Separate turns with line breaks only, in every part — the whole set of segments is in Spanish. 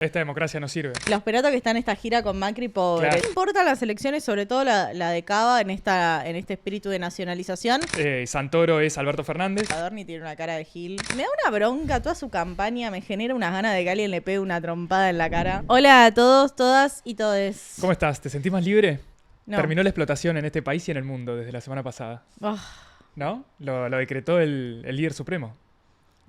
Esta democracia no sirve.
Los Perato que están en esta gira con Macri, pobre.
Claro.
¿Qué importan las elecciones, sobre todo la de Cava, en este espíritu de nacionalización?
Santoro es Alberto Fernández.
Adorni tiene una cara de gil. Me da una bronca toda su campaña, me genera unas ganas de que alguien le pegue una trompada en la cara. Hola a todos, todas y todes.
¿Cómo estás? ¿Te sentís más libre?
No.
Terminó la explotación en este país y en el mundo desde la semana pasada.
Oh.
¿No? Lo decretó el líder supremo.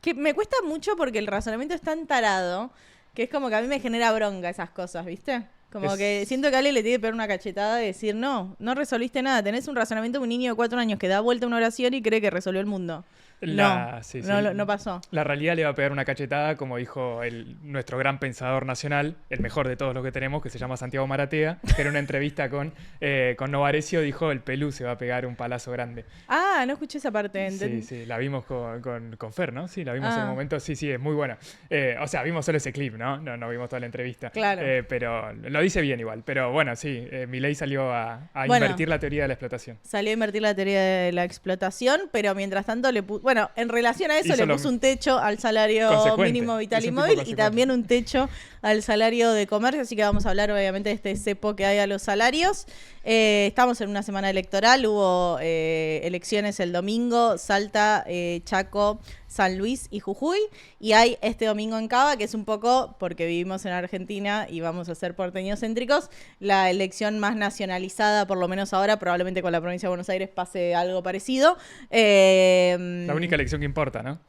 Que me cuesta mucho porque el razonamiento es tan tarado que es como que a mí me genera bronca esas cosas, ¿viste? Como que siento que a alguien le tiene que pegar una cachetada y decir, no resolviste nada. Tenés un razonamiento de un niño de 4 años que da vuelta a una oración y cree que resolvió el mundo. No pasó.
La realidad le va a pegar una cachetada, como dijo nuestro gran pensador nacional, el mejor de todos los que tenemos, que se llama Santiago Maratea, que en una entrevista con Novarecio dijo, el Pelú se va a pegar un palazo grande.
Ah, no escuché esa parte.
Sí, la vimos con Fer, ¿no? Sí, la vimos en un momento, sí, es muy buena. O sea, vimos solo ese clip, ¿no? No vimos toda la entrevista.
Claro.
Pero lo dice bien igual. Pero bueno, sí, Milei salió a invertir la teoría de la explotación.
Salió a invertir la teoría de la explotación, pero mientras tanto le puso... Bueno, en relación a eso le puso un techo al salario mínimo vital y móvil y también un techo al salario de comercio, así que vamos a hablar obviamente de este cepo que hay a los salarios. Estamos en una semana electoral, hubo elecciones el domingo, Salta, Chaco, San Luis y Jujuy, y hay este domingo en Cava, que es un poco, porque vivimos en Argentina y vamos a ser porteños céntricos, la elección más nacionalizada, por lo menos ahora, probablemente con la provincia de Buenos Aires pase algo parecido.
La única elección que importa, ¿no?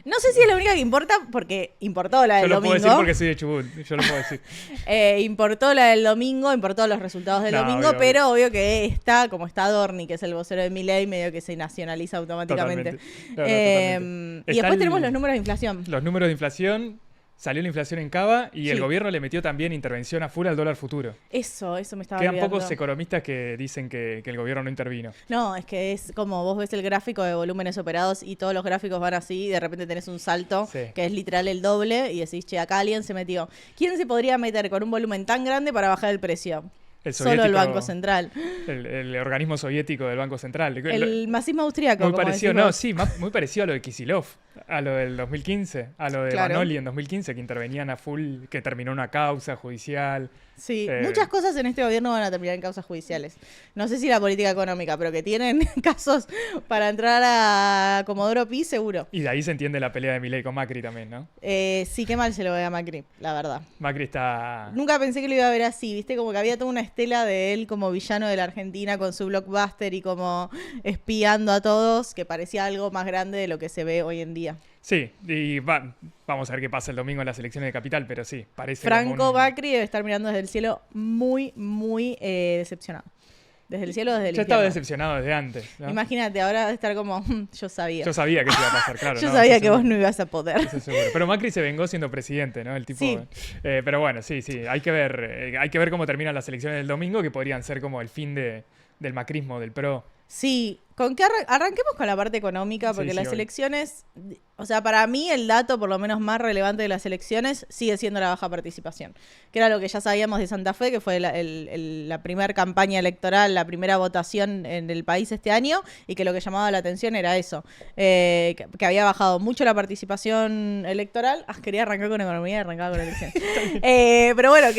No sé si es la única que importa, porque importó la del domingo.
Yo lo puedo decir porque soy de Chubut, yo lo puedo decir.
Importó la del domingo, importó los resultados del domingo, pero obvio que está, como está Adorni, que es el vocero de Milei, medio que se nacionaliza automáticamente.
Totalmente.
Y después tenemos los números de inflación.
Los números de inflación. Salió la inflación en Cava y el gobierno le metió también intervención a full al dólar futuro.
Eso me estaba
Quedan
olvidando.
pocos economistas que dicen que el gobierno no intervino.
No, es que es como vos ves el gráfico de volúmenes operados y todos los gráficos van así y de repente tenés un salto que es literal el doble y decís, che, acá alguien se metió. ¿Quién se podría meter con un volumen tan grande para bajar el precio? Solo el Banco Central.
El organismo soviético del Banco Central.
El masismo austríaco.
Muy parecido, muy parecido a lo de Kicillof, a lo del 2015, a lo de Banoli en 2015, que intervenían a full, que terminó una causa judicial.
Sí, muchas cosas en este gobierno van a terminar en causas judiciales. No sé si la política económica, pero que tienen casos para entrar a Comodoro Pi, seguro.
Y de ahí se entiende la pelea de Milei con Macri también, ¿no?
Sí, qué mal se lo ve a Macri, la verdad.
Macri está...
Nunca pensé que lo iba a ver así, ¿viste? Como que había toda una estela de él como villano de la Argentina con su blockbuster y como espiando a todos, que parecía algo más grande de lo que se ve hoy en día.
Sí, y vamos a ver qué pasa el domingo en las elecciones de Capital, pero sí, parece
Franco Macri debe estar mirando desde el cielo muy, muy decepcionado. Desde el cielo, desde el infierno.
Yo estaba decepcionado desde antes, ¿no?
Imagínate, ahora de estar como, yo sabía.
Yo sabía que eso iba a pasar, claro.
Yo sabía que vos no ibas a poder.
Eso seguro. Pero Macri se vengó siendo presidente, ¿no? El tipo.
Sí.
Pero bueno, sí, hay que ver cómo terminan las elecciones del domingo, que podrían ser como el fin del macrismo, del PRO.
Sí, ¿con qué arranquemos con la parte económica? Porque las elecciones, o sea, para mí el dato por lo menos más relevante de las elecciones sigue siendo la baja participación, que era lo que ya sabíamos de Santa Fe, que fue la primera campaña electoral, la primera votación en el país este año, y que lo que llamaba la atención era eso, que había bajado mucho la participación electoral. Quería arrancar con economía y arrancaba con elecciones. Pero bueno,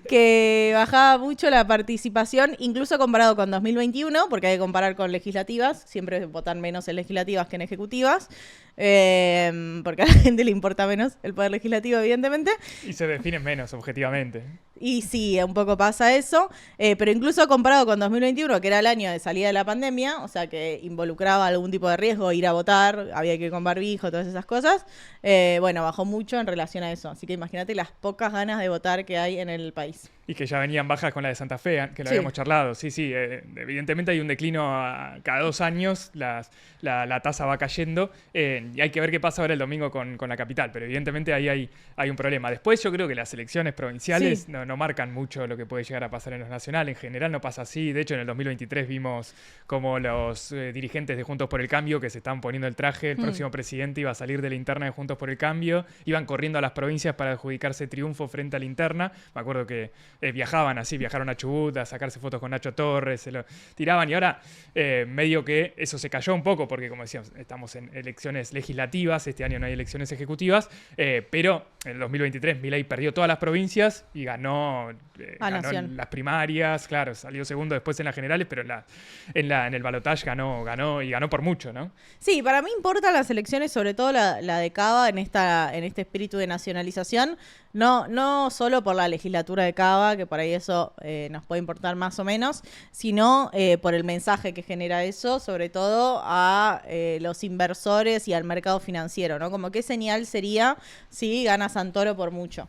que bajaba mucho la participación, incluso comparado con 2021, porque hay que comparar con legislativas, siempre votan menos en legislativas que en ejecutivas, porque a la gente le importa menos el poder legislativo, evidentemente.
Y se definen menos, objetivamente.
Y sí, un poco pasa eso, pero incluso comparado con 2021, que era el año de salida de la pandemia, o sea que involucraba algún tipo de riesgo, ir a votar, había que ir con barbijo, todas esas cosas, bueno, bajó mucho en relación a eso. Así que imagínate las pocas ganas de votar que hay en el país.
Y que ya venían bajas con la de Santa Fe, que lo habíamos charlado. Sí, evidentemente hay un declino cada 2 años, la tasa va cayendo, y hay que ver qué pasa ahora el domingo con la capital, pero evidentemente ahí hay un problema. Después yo creo que las elecciones provinciales no no marcan mucho lo que puede llegar a pasar en los nacionales. En general no pasa así. De hecho, en el 2023 vimos como los dirigentes de Juntos por el Cambio que se estaban poniendo el traje, el próximo presidente iba a salir de la interna de Juntos por el Cambio, iban corriendo a las provincias para adjudicarse triunfo frente a la interna. Me acuerdo que viajaron a Chubut a sacarse fotos con Nacho Torres, se lo tiraban y ahora medio que eso se cayó un poco porque, como decíamos, estamos en elecciones legislativas, este año no hay elecciones ejecutivas, pero en el 2023 Milei perdió todas las provincias y ganó las primarias, claro, salió segundo después en las generales, pero en el balotaje ganó por mucho, ¿no?
Sí, para mí importan las elecciones, sobre todo la de Cava en este espíritu de nacionalización, no solo por la legislatura de Cava, que por ahí eso nos puede importar más o menos, sino por el mensaje que genera eso, sobre todo a los inversores y al mercado financiero, ¿no? Como qué señal sería si gana Santoro por mucho.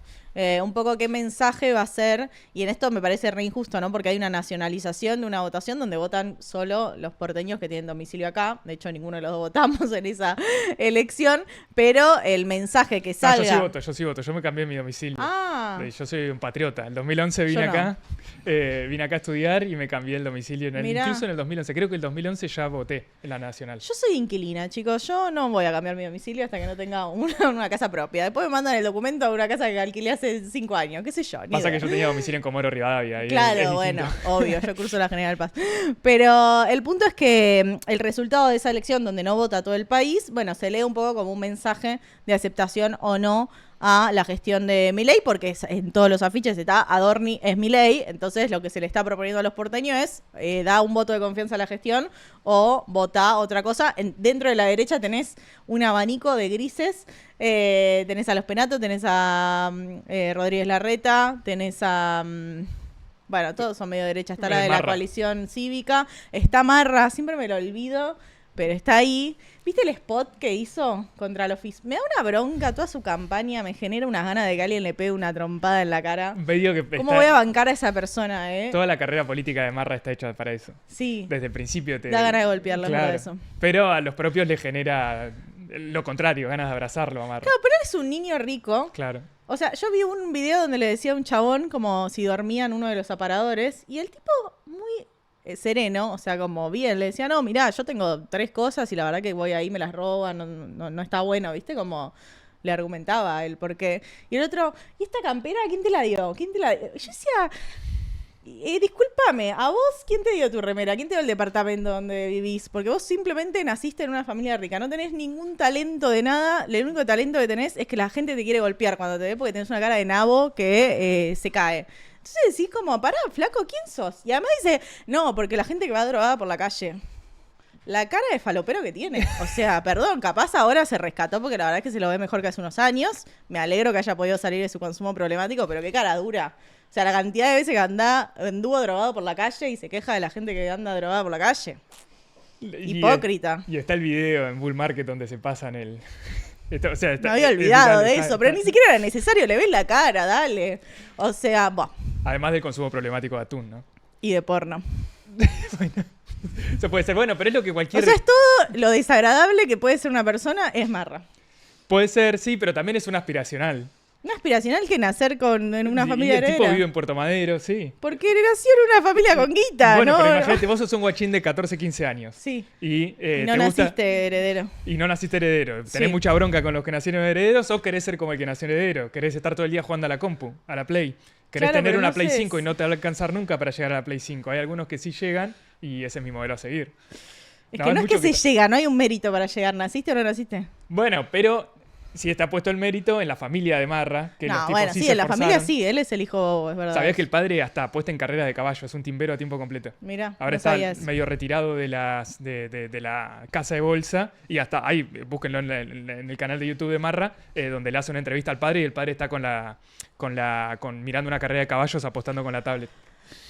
Un poco qué mensaje va a ser, y en esto me parece re injusto, ¿no? Porque hay una nacionalización de una votación donde votan solo los porteños que tienen domicilio acá. De hecho, ninguno de los dos votamos en esa elección, pero el mensaje que salga...
Yo sí voto, yo me cambié mi domicilio.
Ah.
Yo soy un patriota. En 2011 vine acá a estudiar y me cambié el domicilio. Incluso en el 2011, creo que el 2011 ya voté en la nacional.
Yo soy inquilina, chicos, yo no voy a cambiar mi domicilio hasta que no tenga una casa propia. Después me mandan el documento a una casa que alquilé hace 5 años, qué sé yo.
Pasa que yo tenía domicilio en Comodoro Rivadavia.
Claro, bueno, obvio, yo cruzo la General Paz. Pero el punto es que el resultado de esa elección, donde no vota todo el país, bueno, se lee un poco como un mensaje de aceptación o no a la gestión de Milei, porque en todos los afiches está Adorni es Milei, entonces lo que se le está proponiendo a los porteños es da un voto de confianza a la gestión o vota otra cosa. Dentro de la derecha tenés un abanico de grises, tenés a Los Penato, tenés a Rodríguez Larreta, tenés a... bueno, todos son medio derecha, está la de la coalición cívica, está Marra, siempre me lo olvido, pero está ahí. ¿Viste el spot que hizo contra el oficio? Me da una bronca, toda su campaña me genera unas ganas de que alguien le pegue una trompada en la cara. ¿Cómo voy a bancar a esa persona,
Toda la carrera política de Marra está hecha para eso.
Sí.
Desde el principio te...
Da ganas de golpearlo,
claro,
por eso.
Pero a los propios les genera lo contrario, ganas de abrazarlo a Marra.
Claro, pero él es un niño rico.
Claro.
O sea, yo vi un video donde le decía a un chabón como si dormía en uno de los aparadores y el tipo muy... sereno, o sea, como bien, le decía, no, mirá, yo tengo 3 cosas y la verdad que voy ahí, me las roban, no está bueno, ¿viste? Como le argumentaba él, porque... Y el otro, ¿y esta campera quién te la dio? ¿Quién te la dio? Yo decía, discúlpame, ¿a vos quién te dio tu remera? ¿Quién te dio el departamento donde vivís? Porque vos simplemente naciste en una familia rica, no tenés ningún talento de nada, el único talento que tenés es que la gente te quiere golpear cuando te ve porque tenés una cara de nabo que se cae. Entonces decís como, pará, flaco, ¿quién sos? Y además dice, no, porque la gente que va drogada por la calle. La cara de falopero que tiene. O sea, perdón, capaz ahora se rescató porque la verdad es que se lo ve mejor que hace unos años. Me alegro que haya podido salir de su consumo problemático, pero qué cara dura. O sea, la cantidad de veces que anduvo drogado por la calle y se queja de la gente que anda drogada por la calle. Hipócrita.
Y está el video en Bull Market donde se pasan el...
O sea, me había olvidado de eso, pero ni siquiera era necesario, le ves la cara, dale. O sea, bah.
Además del consumo problemático de atún, ¿no?
Y de porno.
Bueno, eso puede ser bueno, pero es lo que cualquier...
O sea, es todo lo desagradable que puede ser una persona, es Marra.
Puede ser, sí, pero también es un aspiracional.
Un aspiracional que nacer en una familia heredera.
El tipo vive en Puerto Madero, sí.
Porque nació en una familia con guita,
bueno,
¿no?
Pero imagínate, vos sos un guachín de 14, 15 años.
Sí.
Y
no naciste heredero.
Y no naciste heredero. ¿Tenés mucha bronca con los que nacieron herederos o querés ser como el que nació heredero? ¿Querés estar todo el día jugando a la compu, a la Play? ¿Querés tener una Play 5 y no te va a alcanzar nunca para llegar a la Play 5? Hay algunos que sí llegan y ese es mi modelo a seguir.
Es que no es que se llega, no hay un mérito para llegar. ¿Naciste o no naciste?
Bueno, pero... sí está puesto el mérito en la familia de Marra. Que los tipos sí,
en la familia sí, él es el hijo, es verdad.
¿Sabías que el padre hasta puesta en carrera de caballo? Es un timbero a tiempo completo.
Mira,
ahora está medio retirado de la casa de bolsa y hasta ahí, búsquenlo en el canal de YouTube de Marra, donde le hace una entrevista al padre y el padre está mirando una carrera de caballos apostando con la tablet.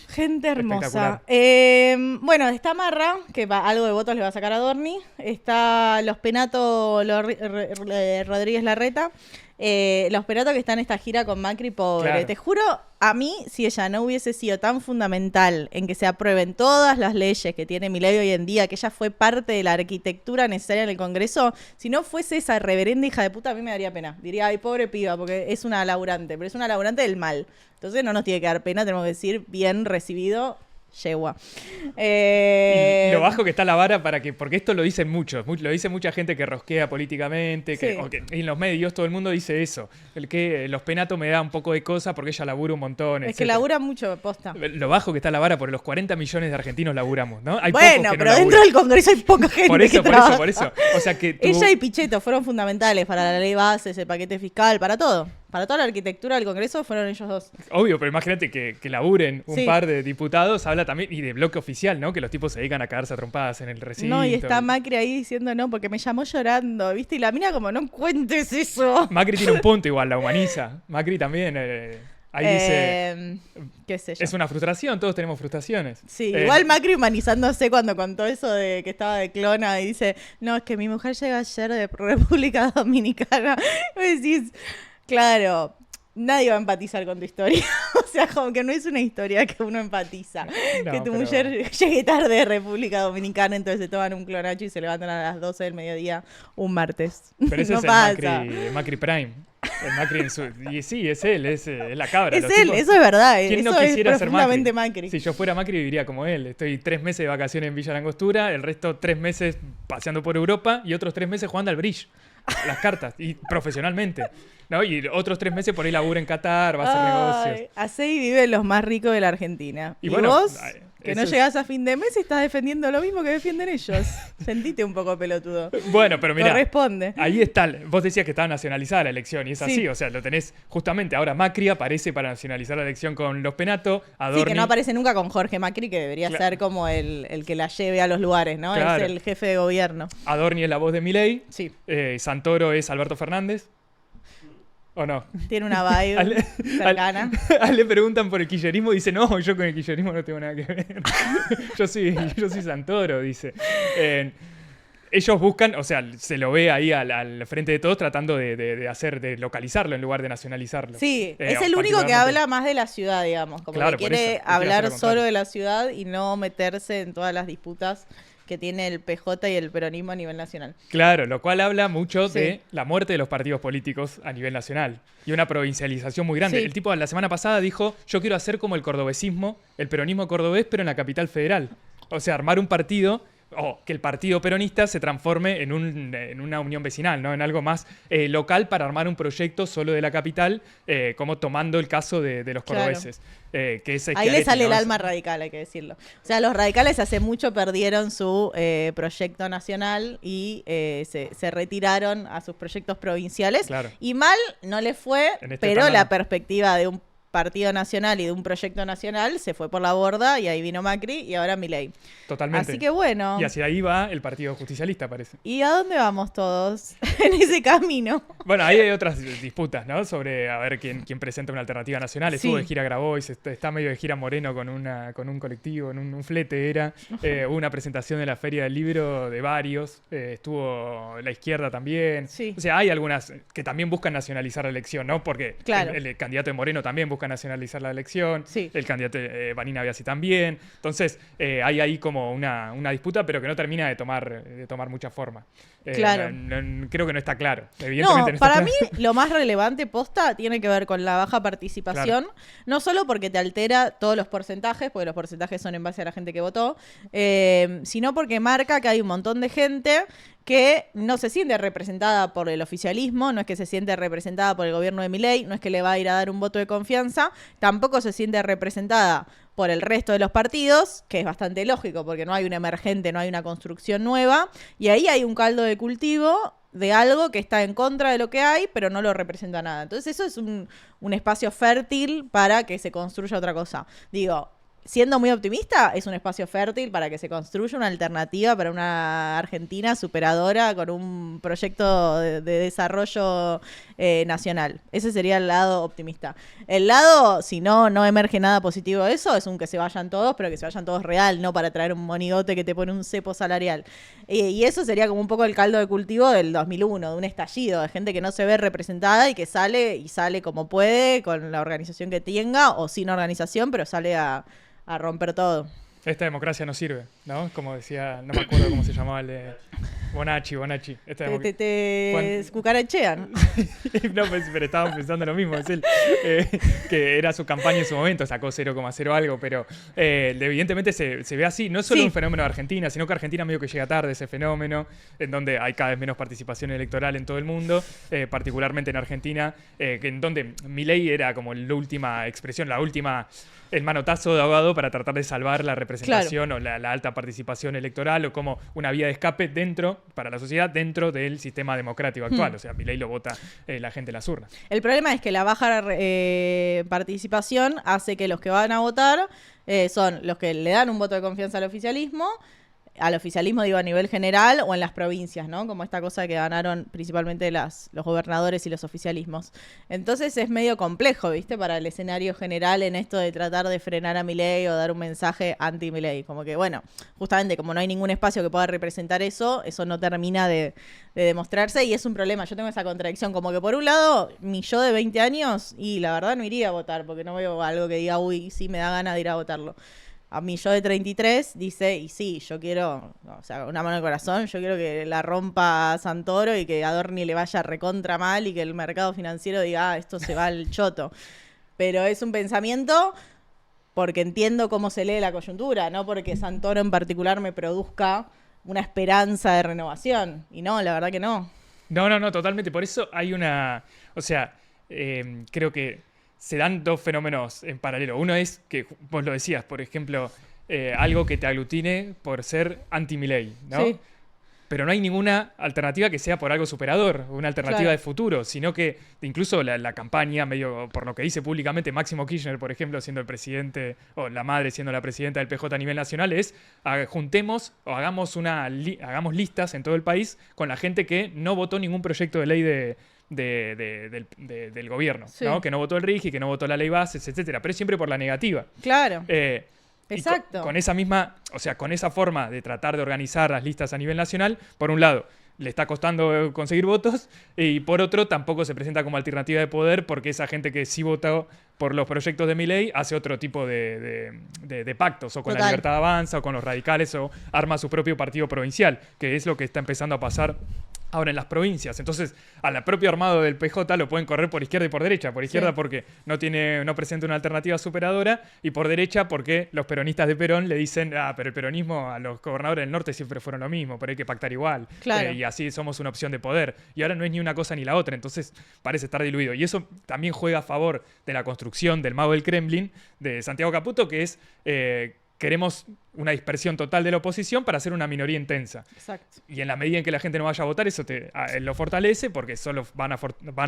Gente hermosa. Bueno, está Marra, que algo de votos le va a sacar a Adorni. Está Los Penato, Rodríguez Larreta. Los Perato que están en esta gira con Macri, pobre.
Claro.
Te juro, a mí, si ella no hubiese sido tan fundamental en que se aprueben todas las leyes que tiene Milei hoy en día, que ella fue parte de la arquitectura necesaria en el Congreso, si no fuese esa reverenda hija de puta, a mí me daría pena. Diría, ay, pobre piba, porque es una laburante, pero es una laburante del mal. Entonces no nos tiene que dar pena, tenemos que decir, bien recibido, yegua.
Y lo bajo que está la vara porque esto lo dicen muchos, lo dice mucha gente que rosquea políticamente,
Sí.
en los medios todo el mundo dice eso, el que los Penato me da un poco de cosa porque ella labura un montón,
Es que
etcétera.
labura mucho, posta.
Lo bajo que está la vara por los 40 millones de argentinos laburamos, ¿no? Hay
Bueno,
pocos que
pero
no
dentro
laburan.
del Congreso hay poca gente
Por eso,
que trabaja.
por eso. O sea que
Ella y Pichetto fueron fundamentales para la ley bases, el paquete fiscal, para todo. Para toda la arquitectura del Congreso fueron ellos dos.
Obvio, pero imagínate que laburen un
Sí.
par de diputados, habla también, y de bloque oficial, ¿no? Que los tipos se dedican a cagarse a trompadas en el recinto.
No, y está Macri ahí diciendo no, porque me llamó llorando, ¿viste? Y la mina como, no cuentes eso.
Macri tiene un punto igual, la humaniza. Macri también, ahí dice,
qué sé yo.
es una frustración, todos tenemos frustraciones.
Sí,
Eh,
igual Macri humanizándose cuando contó eso de que estaba de clona y dice, no, es que mi mujer llega ayer de República Dominicana. Y vos decís, claro, nadie va a empatizar con tu historia. O sea, como que no es una historia que uno empatiza.
No,
que tu
pero-
mujer llegue tarde de República Dominicana, entonces se toman un clonacho y se levantan a las 12 del mediodía un martes.
Pero ese
no
es
pasa.
el Macri Prime. El Macri en su... Y sí, es él, es la cabra.
Es
los
él,
tipos-
eso es verdad.
¿Quién
Eso
no
es
quisiera ser
profundamente
Macri?
Macri.
Si yo fuera Macri viviría como él. Estoy 3 meses de vacaciones en Villa Langostura, el resto 3 meses paseando por Europa y otros 3 meses jugando al bridge. Las cartas, y profesionalmente. ¿No? Y otros 3 meses por ahí labura en Qatar, va a hacer negocios.
Así viven los más ricos de la Argentina.
Y
Y,
bueno,
vos, que
eso
no
es-
llegás a fin de mes, estás defendiendo lo mismo que defienden ellos. Sentite un poco pelotudo.
Bueno, pero mira,
Corresponde.
ahí está. Vos decías que estaba nacionalizada la elección y es así.
Sí.
O sea, lo tenés justamente ahora Macri aparece para nacionalizar la elección con los Penato. Adorni,
Sí, que no aparece nunca con Jorge Macri, que debería
Claro.
ser como el que la lleve a los lugares, ¿no?
Claro.
Es el jefe de gobierno.
Adorni es la voz de Milei.
Sí,
Santoro es Alberto Fernández. ¿O no?
tiene una vibe
Ale-
cercana.
Le preguntan por el kirchnerismo y dice, no, yo con el kirchnerismo no tengo nada que ver. yo soy Santoro, dice. Ellos buscan, o sea, se lo ve ahí al frente de todos tratando de localizarlo en lugar de nacionalizarlo.
Sí, es el único que
particularmente.
habla más de la ciudad, digamos. Como
Claro,
que
por
quiere
eso, quiere hacer
hablar
lo
solo
contrario.
de la ciudad y no meterse en todas las disputas que tiene el PJ y el peronismo a nivel nacional.
Claro, lo cual habla mucho
Sí.
de la muerte de los partidos políticos a nivel nacional y una provincialización muy grande.
Sí.
El tipo la semana pasada dijo, yo quiero hacer como el cordobesismo, el peronismo cordobés, pero en la capital federal. O sea, armar un partido o que el partido peronista se transforme en una unión vecinal, ¿no? En algo más local para armar un proyecto solo de la capital, como tomando el caso de los
Claro.
cordobeses. Que es
Ahí le
Schiaretti,
sale el
¿no?
alma radical, hay que decirlo. O sea, los radicales hace mucho perdieron su proyecto nacional y se retiraron a sus proyectos provinciales.
Claro.
Y mal no les fue,
En este
pero
panorama.
la perspectiva de un partido nacional y de un proyecto nacional se fue por la borda y ahí vino Macri y ahora Milei.
Totalmente.
Así que bueno.
Y hacia ahí va el Partido Justicialista, parece.
¿Y a dónde vamos todos en ese camino?
Bueno, ahí hay otras disputas, ¿no? Sobre a ver quién presenta una alternativa nacional. Estuvo
Sí.
de gira Grabois, está medio de gira Moreno con un colectivo, en un flete era. Hubo una presentación de la Feria del Libro de varios. Estuvo la izquierda también.
Sí.
O sea, hay algunas que también buscan nacionalizar la elección, ¿no? Porque
Claro.
el candidato de Moreno también busca nacionalizar la elección.
Sí.
El candidato de Vanina Biasi también. Entonces, hay ahí como una disputa, pero que no termina de tomar mucha forma.
Claro.
Creo que no está claro. Evidentemente
No,
está
para
claro.
mí lo más relevante, posta, tiene que ver con la baja participación. No solo porque te altera todos los porcentajes, porque los porcentajes son en base a la gente que votó, sino porque marca que hay un montón de gente que no se siente representada por el oficialismo, no es que se siente representada por el gobierno de Milei, no es que le va a ir a dar un voto de confianza, tampoco se siente representada por el resto de los partidos, que es bastante lógico porque no hay un emergente, no hay una construcción nueva, y ahí hay un caldo de cultivo de algo que está en contra de lo que hay, pero no lo representa nada. Entonces eso es un espacio fértil para que se construya otra cosa. Digo, siendo muy optimista, es un espacio fértil para que se construya una alternativa para una Argentina superadora con un proyecto de desarrollo nacional. Ese sería el lado optimista. El lado, si no emerge nada positivo de eso, es un que se vayan todos, pero que se vayan todos real, no para traer un monigote que te pone un cepo salarial. Y eso sería como un poco el caldo de cultivo del 2001, de un estallido, de gente que no se ve representada y que sale como puede, con la organización que tenga, o sin organización, pero sale a romper todo.
Esta democracia no sirve, ¿no? Como decía, no me acuerdo cómo se llamaba el de Bonacci.
Te cucarachean.
No, pero estaban pensando lo mismo, es él, que era su campaña en su momento, sacó 0,0 algo, pero evidentemente se ve así, no es solo un fenómeno de Argentina, sino que Argentina medio que llega tarde ese fenómeno, en donde hay cada vez menos participación electoral en todo el mundo, particularmente en Argentina, en donde Milei era como la última expresión, el manotazo de ahogado para tratar de salvar la representación, claro, o la alta participación electoral, o como una vía de escape para la sociedad dentro del sistema democrático actual. O sea, Milei lo vota la gente en las urnas.
El problema es que la baja participación hace que los que van a votar son los que le dan un voto de confianza al oficialismo digo a nivel general o en las provincias, ¿no? Como esta cosa que ganaron principalmente los gobernadores y los oficialismos. Entonces es medio complejo, ¿viste? Para el escenario general en esto de tratar de frenar a Milei o dar un mensaje anti-Milei. Como que, bueno, justamente como no hay ningún espacio que pueda representar eso no termina de demostrarse y es un problema. Yo tengo esa contradicción, como que por un lado, mi yo de 20 años, y la verdad no iría a votar porque no veo algo que diga, uy, sí me da ganas de ir a votarlo. A mí yo de 33 dice, y sí, yo quiero, o sea, una mano en el corazón, yo quiero que la rompa Santoro y que a Adorni le vaya recontra mal y que el mercado financiero diga, esto se va al choto. Pero es un pensamiento porque entiendo cómo se lee la coyuntura, no porque Santoro en particular me produzca una esperanza de renovación. Y no, la verdad que no.
No, totalmente. Por eso hay o sea, creo que se dan dos fenómenos en paralelo. Uno es que, vos lo decías, por ejemplo, algo que te aglutine por ser anti-Milei, ¿no? Sí. Pero no hay ninguna alternativa que sea por algo superador, una alternativa, claro, de futuro, sino que incluso la campaña, medio por lo que dice públicamente Máximo Kirchner, por ejemplo, siendo el presidente, o la madre siendo la presidenta del PJ a nivel nacional, es juntemos o hagamos listas en todo el país con la gente que no votó ningún proyecto de ley del gobierno, sí, ¿no? Que no votó el RIGI, que no votó la ley bases, etcétera, pero es siempre por la negativa.
Claro. Exacto.
Con esa misma, o sea, con esa forma de tratar de organizar las listas a nivel nacional, por un lado, le está costando conseguir votos y por otro, tampoco se presenta como alternativa de poder porque esa gente que sí votó por los proyectos de Milei hace otro tipo de pactos, o con la Libertad Avanza, o con los radicales, o arma su propio partido provincial, que es lo que está empezando a pasar ahora en las provincias. Entonces, a la propio armado del PJ lo pueden correr por izquierda y por derecha. Por izquierda, sí, porque no presenta una alternativa superadora, y por derecha porque los peronistas de Perón le dicen, pero el peronismo a los gobernadores del norte siempre fueron lo mismo, pero hay que pactar igual.
Claro.
Y así somos una opción de poder. Y ahora no es ni una cosa ni la otra, entonces parece estar diluido. Y eso también juega a favor de la construcción del mago del Kremlin, de Santiago Caputo, que es... queremos una dispersión total de la oposición para hacer una minoría intensa.
Exacto.
Y en la medida en que la gente no vaya a votar, eso lo fortalece porque solo van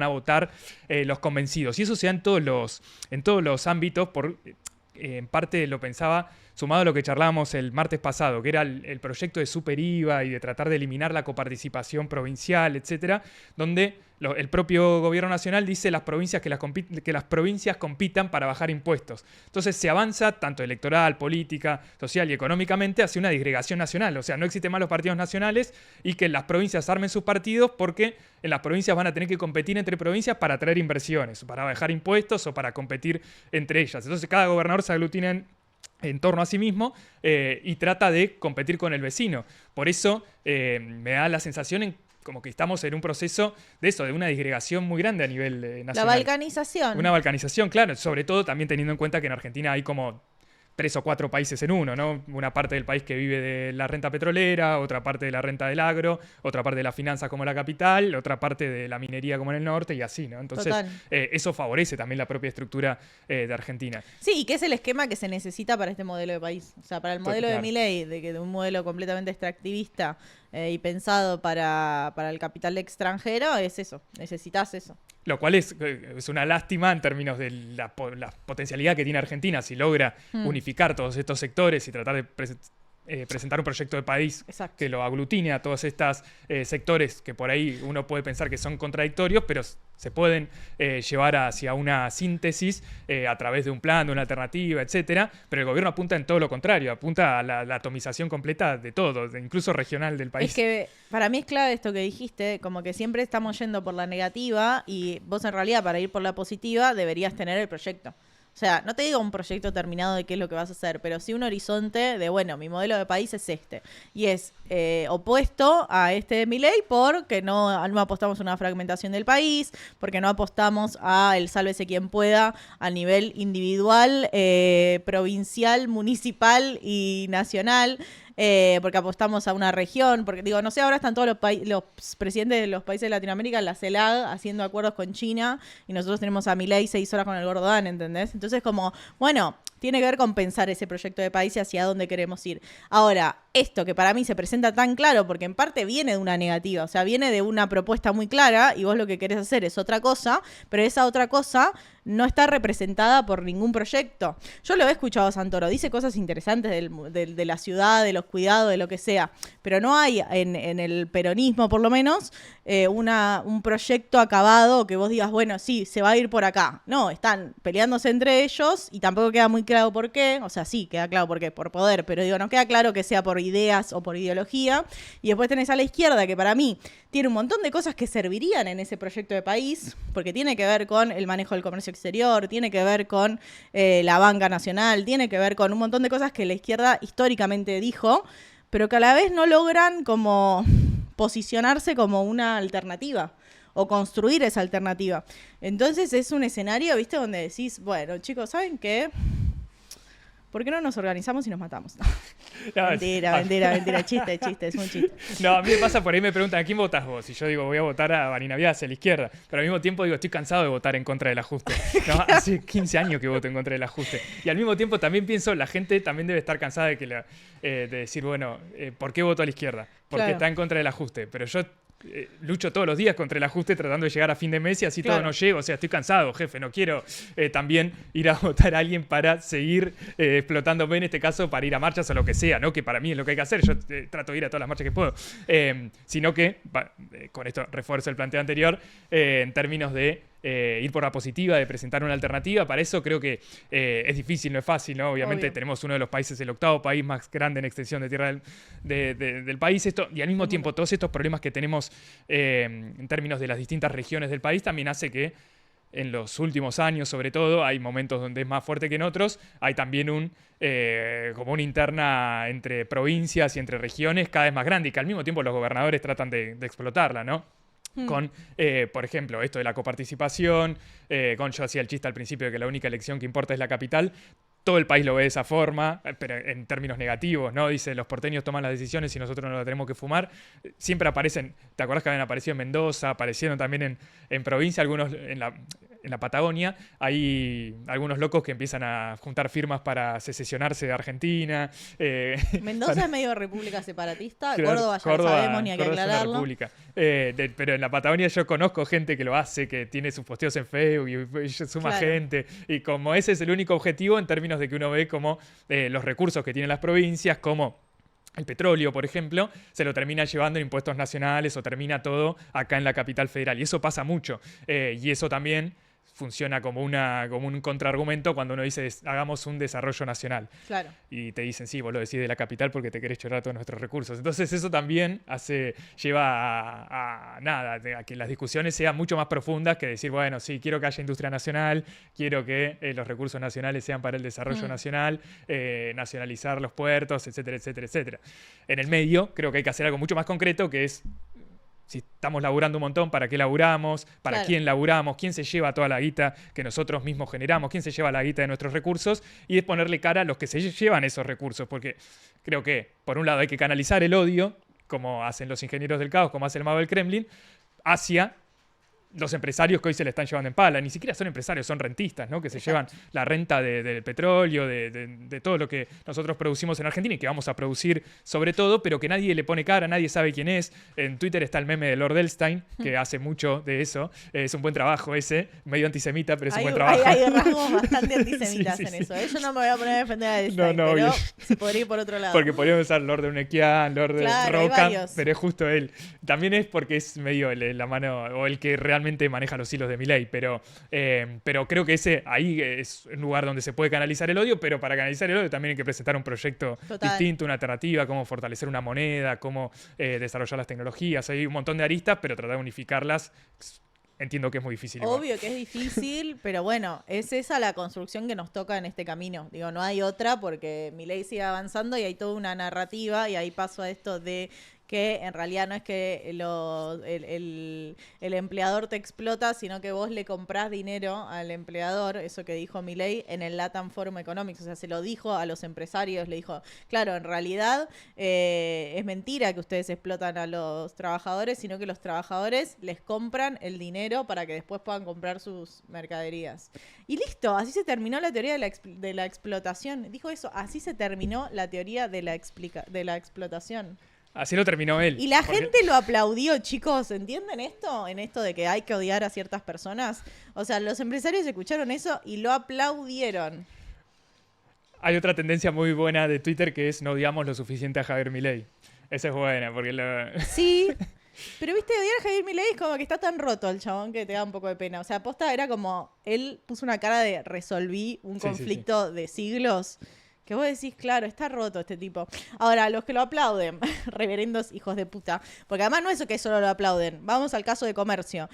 a votar los convencidos. Y eso se da en todos los ámbitos. En parte lo pensaba sumado a lo que charlábamos el martes pasado, que era el proyecto de super IVA y de tratar de eliminar la coparticipación provincial, etcétera, donde el propio gobierno nacional dice que las provincias compitan para bajar impuestos. Entonces se avanza tanto electoral, política, social y económicamente hacia una disgregación nacional. O sea, no existen más los partidos nacionales y que las provincias armen sus partidos porque en las provincias van a tener que competir entre provincias para atraer inversiones, para bajar impuestos o para competir entre ellas. Entonces cada gobernador se aglutina en torno a sí mismo y trata de competir con el vecino. Por eso me da la sensación como que estamos en un proceso de una disgregación muy grande a nivel nacional.
La balcanización.
Una balcanización, claro. Sobre todo también teniendo en cuenta que en Argentina hay como 3 o 4 países en uno, ¿no? Una parte del país que vive de la renta petrolera, otra parte de la renta del agro, otra parte de las finanzas como la capital, otra parte de la minería como en el norte y así, ¿no? Entonces, eso favorece también la propia estructura de Argentina.
Sí, y que es el esquema que se necesita para este modelo de país. O sea, para el modelo de Milei, de un modelo completamente extractivista, y pensado para el capital extranjero, es eso, necesitas eso.
Lo cual es una lástima en términos de la potencialidad que tiene Argentina si logra unificar todos estos sectores y tratar de presentar un proyecto de país
Exacto.
que lo aglutine a todos estos sectores que por ahí uno puede pensar que son contradictorios, pero se pueden llevar hacia una síntesis a través de un plan, de una alternativa, etcétera. Pero el gobierno apunta en todo lo contrario, apunta a la atomización completa de todo, incluso regional del país.
Es que para mí es clave esto que dijiste, como que siempre estamos yendo por la negativa y vos en realidad para ir por la positiva deberías tener el proyecto. O sea, no te digo un proyecto terminado de qué es lo que vas a hacer, pero sí un horizonte de, bueno, mi modelo de país es este. Y es opuesto a este de Milei porque no apostamos a una fragmentación del país, porque no apostamos a el sálvese quien pueda a nivel individual, provincial, municipal y nacional. Porque apostamos a una región, porque digo, no sé, ahora están todos los presidentes de los países de Latinoamérica en la CELAC haciendo acuerdos con China y nosotros tenemos a Milei 6 horas con el Gordán, ¿entendés? Entonces como, bueno, tiene que ver con pensar ese proyecto de país y hacia dónde queremos ir. Ahora, esto que para mí se presenta tan claro, porque en parte viene de una negativa, o sea, viene de una propuesta muy clara y vos lo que querés hacer es otra cosa, pero esa otra cosa no está representada por ningún proyecto. Yo lo he escuchado a Santoro, dice cosas interesantes de la ciudad, de los cuidados, de lo que sea, pero no hay en el peronismo, por lo menos, un proyecto acabado que vos digas, bueno, sí, se va a ir por acá. No, están peleándose entre ellos y tampoco queda muy claro por qué, o sea, sí, queda claro por qué, por poder, pero digo, no queda claro que sea por ideas o por ideología. Y después tenés a la izquierda, que para mí tiene un montón de cosas que servirían en ese proyecto de país, porque tiene que ver con el manejo del comercio exterior, tiene que ver con la banca nacional, tiene que ver con un montón de cosas que la izquierda históricamente dijo, pero que a la vez no logran como posicionarse como una alternativa o construir esa alternativa. Entonces es un escenario, ¿viste? Donde decís, bueno, chicos, ¿saben qué? ¿Por qué no nos organizamos y nos matamos? No, mentira, chiste, es un chiste.
No, a mí me pasa por ahí, me preguntan, ¿a quién votas vos? Y yo digo, voy a votar a Barinaviada hacia la izquierda. Pero al mismo tiempo digo, estoy cansado de votar en contra del ajuste. ¿No? Hace 15 años que voto en contra del ajuste. Y al mismo tiempo también pienso, la gente también debe estar cansada de decir, bueno, ¿por qué voto a la izquierda? Porque está en contra del ajuste. Pero yo lucho todos los días contra el ajuste tratando de llegar a fin de mes y así todo no llego. O sea, estoy cansado, jefe. No quiero también ir a votar a alguien para seguir explotándome, en este caso, para ir a marchas o lo que sea, ¿no? Que para mí es lo que hay que hacer. Yo trato de ir a todas las marchas que puedo. Sino que, con esto refuerzo el planteo anterior, en términos de ir por la positiva, de presentar una alternativa. Para eso creo que es difícil, no es fácil, ¿no? Obviamente tenemos uno de los países, el octavo país más grande en extensión de tierra del país, y al mismo tiempo todos estos problemas que tenemos en términos de las distintas regiones del país también hace que en los últimos años, sobre todo, hay momentos donde es más fuerte que en otros, hay también como una interna entre provincias y entre regiones cada vez más grande y que al mismo tiempo los gobernadores tratan de explotarla, ¿no? Con, por ejemplo, esto de la coparticipación, yo hacía el chiste al principio de que la única elección que importa es la capital. Todo el país lo ve de esa forma, pero en términos negativos, ¿no? Dice, los porteños toman las decisiones y nosotros no las tenemos que fumar. Siempre aparecen, ¿te acuerdas que habían aparecido en Mendoza? Aparecieron también en provincia, algunos en la Patagonia. Hay algunos locos que empiezan a juntar firmas para secesionarse de Argentina.
Mendoza es medio república separatista, Córdoba ya lo sabemos, ni hay que aclararlo.
República. Pero en la Patagonia yo conozco gente que lo hace, que tiene sus posteos en Facebook y suma gente. Y como ese es el único objetivo en términos de que uno ve como los recursos que tienen las provincias, como el petróleo, por ejemplo, se lo termina llevando en impuestos nacionales o termina todo acá en la capital federal. Y eso pasa mucho. Y eso también funciona como un contraargumento cuando uno dice hagamos un desarrollo nacional.
Claro.
Y te dicen, sí, vos lo decís de la capital porque te querés chorrar todos nuestros recursos. Entonces eso también lleva a que las discusiones sean mucho más profundas que decir, bueno, sí, quiero que haya industria nacional, quiero que los recursos nacionales sean para el desarrollo nacional, nacionalizar los puertos, etcétera, etcétera, etcétera. En el medio creo que hay que hacer algo mucho más concreto, que es, si estamos laburando un montón, ¿para qué laburamos? ¿Para quién laburamos? ¿Quién se lleva toda la guita que nosotros mismos generamos? ¿Quién se lleva la guita de nuestros recursos? Y es ponerle cara a los que se llevan esos recursos. Porque creo que, por un lado, hay que canalizar el odio, como hacen los ingenieros del caos, como hace el mago del Kremlin, hacia los empresarios que hoy se le están llevando en pala. Ni siquiera son empresarios, son rentistas, ¿no? Que se llevan la renta del petróleo, de todo lo que nosotros producimos en Argentina y que vamos a producir sobre todo, pero que nadie le pone cara, nadie sabe quién es. En Twitter está el meme de Lord Elstein, que hace mucho de eso. Es un buen trabajo ese, medio antisemita, pero es un buen trabajo.
Hay rasgos bastante antisemitas en eso. Yo no me voy a poner a defender a Elstein, pero se podría ir por otro lado.
Porque podríamos usar Lord de Unequian, Lord de Roca, pero es justo él. También es porque es medio la mano, o el que realmente maneja los hilos de Milei, pero creo que ahí es un lugar donde se puede canalizar el odio, pero para canalizar el odio también hay que presentar un proyecto distinto, una alternativa, cómo fortalecer una moneda, cómo desarrollar las tecnologías. Hay un montón de aristas, pero tratar de unificarlas entiendo que es muy difícil.
Obvio que es difícil, pero bueno, es esa la construcción que nos toca en este camino. Digo, no hay otra porque Milei sigue avanzando y hay toda una narrativa y ahí paso a esto de que en realidad no es que el empleador te explota, sino que vos le comprás dinero al empleador, eso que dijo Milei en el Latam Forum Economics, o sea, se lo dijo a los empresarios, le dijo, claro, en realidad es mentira que ustedes explotan a los trabajadores, sino que los trabajadores les compran el dinero para que después puedan comprar sus mercaderías. Y listo, así se terminó la teoría de la explotación. Dijo eso, así se terminó la teoría de la explotación.
Así lo terminó él.
Y la gente lo aplaudió, chicos. ¿Entienden esto? En esto de que hay que odiar a ciertas personas. O sea, los empresarios escucharon eso y lo aplaudieron.
Hay otra tendencia muy buena de Twitter que es no odiamos lo suficiente a Javier Milei. Esa es buena, porque
Sí, pero viste, odiar a Javier Milei es como que está tan roto el chabón que te da un poco de pena. O sea, posta era como, él puso una cara de resolví un conflicto de siglos. Que vos decís, claro, está roto este tipo. Ahora, los que lo aplauden, reverendos hijos de puta, porque además no es eso que solo lo aplauden. Vamos al caso de comercio.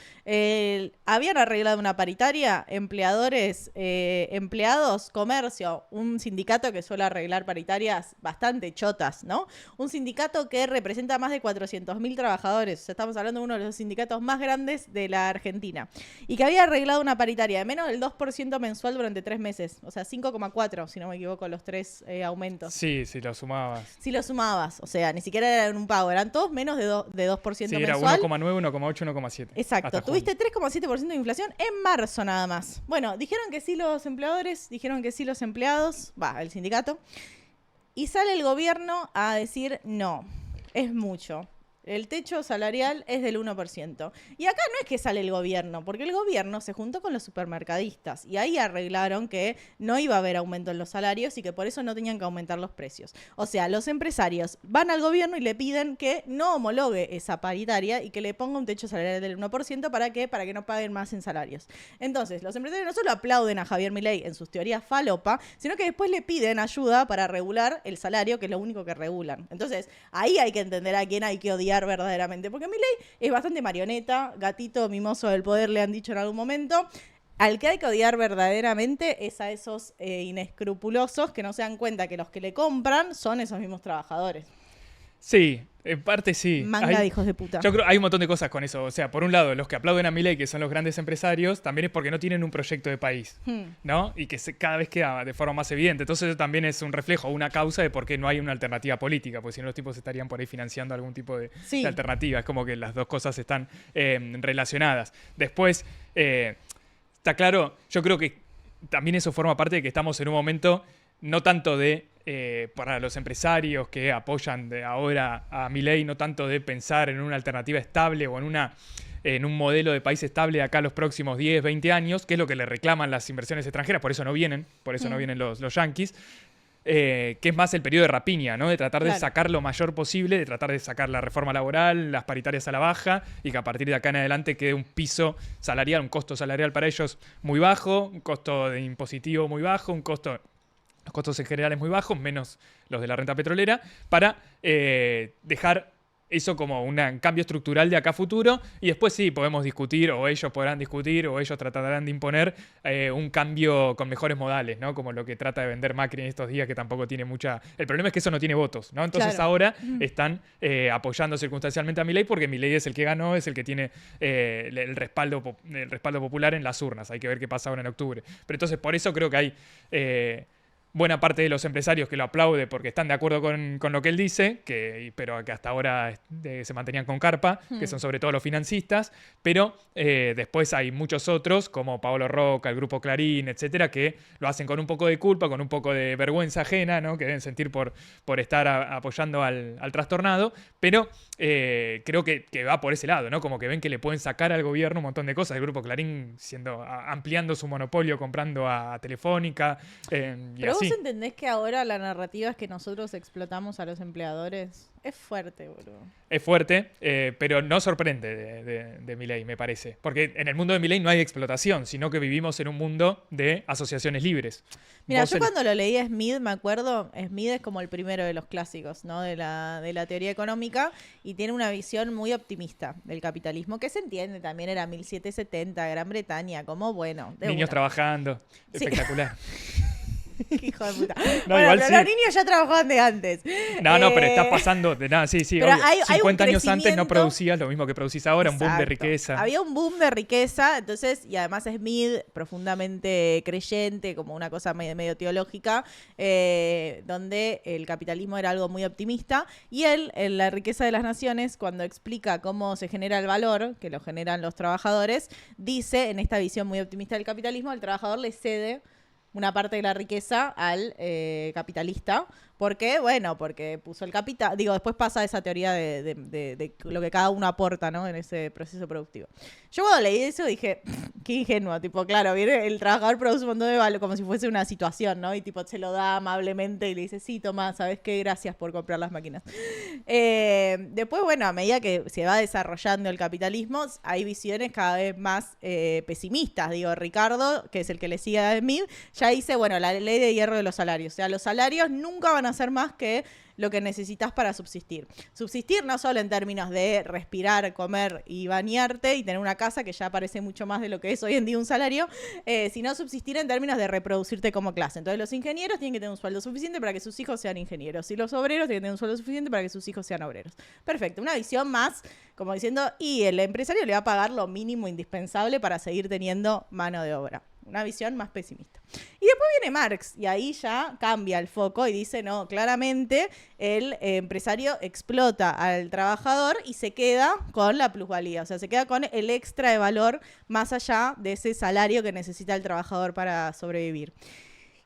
Habían arreglado una paritaria, empleadores, empleados, comercio, un sindicato que suele arreglar paritarias bastante chotas, ¿no? Un sindicato que representa más de 400.000 trabajadores. O sea, estamos hablando de uno de los sindicatos más grandes de la Argentina. Y que había arreglado una paritaria de menos del 2% mensual durante 3 meses. O sea, 5,4, si no me equivoco, los 3 aumentos.
Sí, si lo sumabas.
Si lo sumabas, o sea, ni siquiera eran un pago, eran todos menos de 2%
mensual.
Era
1,9, 1,8, 1,7.
Exacto, tuviste 3,7% de inflación en marzo nada más. Bueno, dijeron que sí los empleadores, dijeron que sí los empleados, el sindicato, y sale el gobierno a decir no, es mucho. El techo salarial es del 1%. Y acá no es que sale el gobierno, porque el gobierno se juntó con los supermercadistas y ahí arreglaron que no iba a haber aumento en los salarios y que por eso no tenían que aumentar los precios. O sea, los empresarios van al gobierno y le piden que no homologue esa paritaria y que le ponga un techo salarial del 1%. ¿Para qué? Para que no paguen más en salarios. Entonces, los empresarios no solo aplauden a Javier Milei en sus teorías falopa, sino que después le piden ayuda para regular el salario, que es lo único que regulan. Entonces, ahí hay que entender a quién hay que odiar verdaderamente, porque Milei es bastante marioneta, gatito mimoso del poder, le han dicho en algún momento. Al que hay que odiar verdaderamente es a esos inescrupulosos que no se dan cuenta que los que le compran son esos mismos trabajadores.
Sí, en parte sí.
Manga de hijos de puta.
Yo creo que hay un montón de cosas con eso. O sea, por un lado, los que aplauden a Milei, que son los grandes empresarios, también es porque no tienen un proyecto de país, ¿no? Y que cada vez queda de forma más evidente. Entonces eso también es un reflejo, una causa de por qué no hay una alternativa política, porque si no los tipos estarían por ahí financiando algún tipo de alternativa. Es como que las dos cosas están relacionadas. Después, está claro, yo creo que también eso forma parte de que estamos en un momento no tanto de para los empresarios que apoyan ahora a Milei, no tanto de pensar en una alternativa estable o en un modelo de país estable de acá los próximos 10, 20 años, que es lo que le reclaman las inversiones extranjeras, por eso no vienen los yanquis, que es más el periodo de rapiña, ¿no? De tratar de sacar lo mayor posible, de tratar de sacar la reforma laboral, las paritarias a la baja, y que a partir de acá en adelante quede un piso salarial, un costo salarial para ellos muy bajo, un costo de impositivo muy bajo, los costos en general muy bajos, menos los de la renta petrolera, para dejar eso como un cambio estructural de acá a futuro, y después sí podemos discutir, o ellos podrán discutir, o ellos tratarán de imponer un cambio con mejores modales, ¿no? Como lo que trata de vender Macri en estos días, que tampoco tiene mucha... El problema es que eso no tiene votos, ¿no? Entonces ahora están apoyando circunstancialmente a Milei, porque Milei es el que ganó, es el que tiene el respaldo popular en las urnas. Hay que ver qué pasa ahora en octubre. Pero entonces por eso creo que hay... buena parte de los empresarios que lo aplaude porque están de acuerdo con lo que él dice, pero que hasta ahora se mantenían con carpa, que son sobre todo los financistas, pero después hay muchos otros, como Paolo Roca, el Grupo Clarín, etcétera, que lo hacen con un poco de culpa, con un poco de vergüenza ajena, ¿no? Que deben sentir por estar apoyando al trastornado, pero creo que va por ese lado, ¿no? Como que ven que le pueden sacar al gobierno un montón de cosas. El Grupo Clarín ampliando su monopolio, comprando a Telefónica, y
pero
así.
vos entendés que ahora la narrativa es que nosotros explotamos a los empleadores. Es fuerte, boludo.
Es fuerte, pero no sorprende de Milei, me parece. Porque en el mundo de Milei no hay explotación, sino que vivimos en un mundo de asociaciones libres.
Mira, yo cuando lo leí a Smith, me acuerdo, Smith es como el primero de los clásicos, ¿no? De la teoría económica, y tiene una visión muy optimista del capitalismo, que se entiende, también era 1770, Gran Bretaña, como bueno.
Niños trabajando,
sí.
Espectacular.
Hijo de puta.
No,
bueno,
igual
pero
sí.
Los niños ya trabajaban de antes.
No, pero está pasando de nada, sí,
pero
obvio.
hay
50 años antes no
crecimiento.
producías lo mismo que producís ahora, un boom de riqueza.
Había un boom de riqueza, entonces, y además Smith, profundamente creyente, como una cosa medio teológica, donde el capitalismo era algo muy optimista, y él, en La riqueza de las naciones, cuando explica cómo se genera el valor, que lo generan los trabajadores, dice, en esta visión muy optimista del capitalismo, el trabajador le cede una parte de la riqueza al capitalista. ¿Por qué? Bueno, porque puso el capital. Digo, después pasa esa teoría de lo que cada uno aporta, ¿no? En ese proceso productivo. Yo cuando leí eso dije, qué ingenuo. Tipo, claro, viene el trabajador, produce un montón de valor como si fuese una situación, ¿no? Y tipo, se lo da amablemente y le dice, sí, toma, ¿sabes qué? Gracias por comprar las máquinas. Después, bueno, a medida que se va desarrollando el capitalismo, hay visiones cada vez más pesimistas. Digo, Ricardo, que es el que le sigue a Smith, ya dice, bueno, la ley de hierro de los salarios. O sea, los salarios nunca van a ser más que lo que necesitas para subsistir. Subsistir no solo en términos de respirar, comer y bañarte y tener una casa, que ya parece mucho más de lo que es hoy en día un salario, sino subsistir en términos de reproducirte como clase. Entonces los ingenieros tienen que tener un sueldo suficiente para que sus hijos sean ingenieros y los obreros tienen que tener un sueldo suficiente para que sus hijos sean obreros. Perfecto, una visión más como diciendo, y el empresario le va a pagar lo mínimo indispensable para seguir teniendo mano de obra. Una visión más pesimista. Y después viene Marx, y ahí ya cambia el foco y dice, no, claramente el empresario explota al trabajador y se queda con la plusvalía, o sea, se queda con el extra de valor más allá de ese salario que necesita el trabajador para sobrevivir.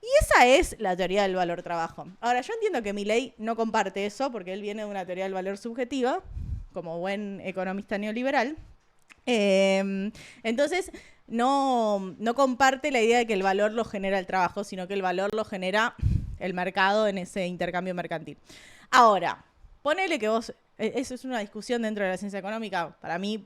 Y esa es la teoría del valor trabajo. Ahora, yo entiendo que Milei no comparte eso, porque él viene de una teoría del valor subjetiva, como buen economista neoliberal. Entonces, no comparte la idea de que el valor lo genera el trabajo, sino que el valor lo genera el mercado en ese intercambio mercantil. Ahora, ponele que vos, eso es una discusión dentro de la ciencia económica, para mí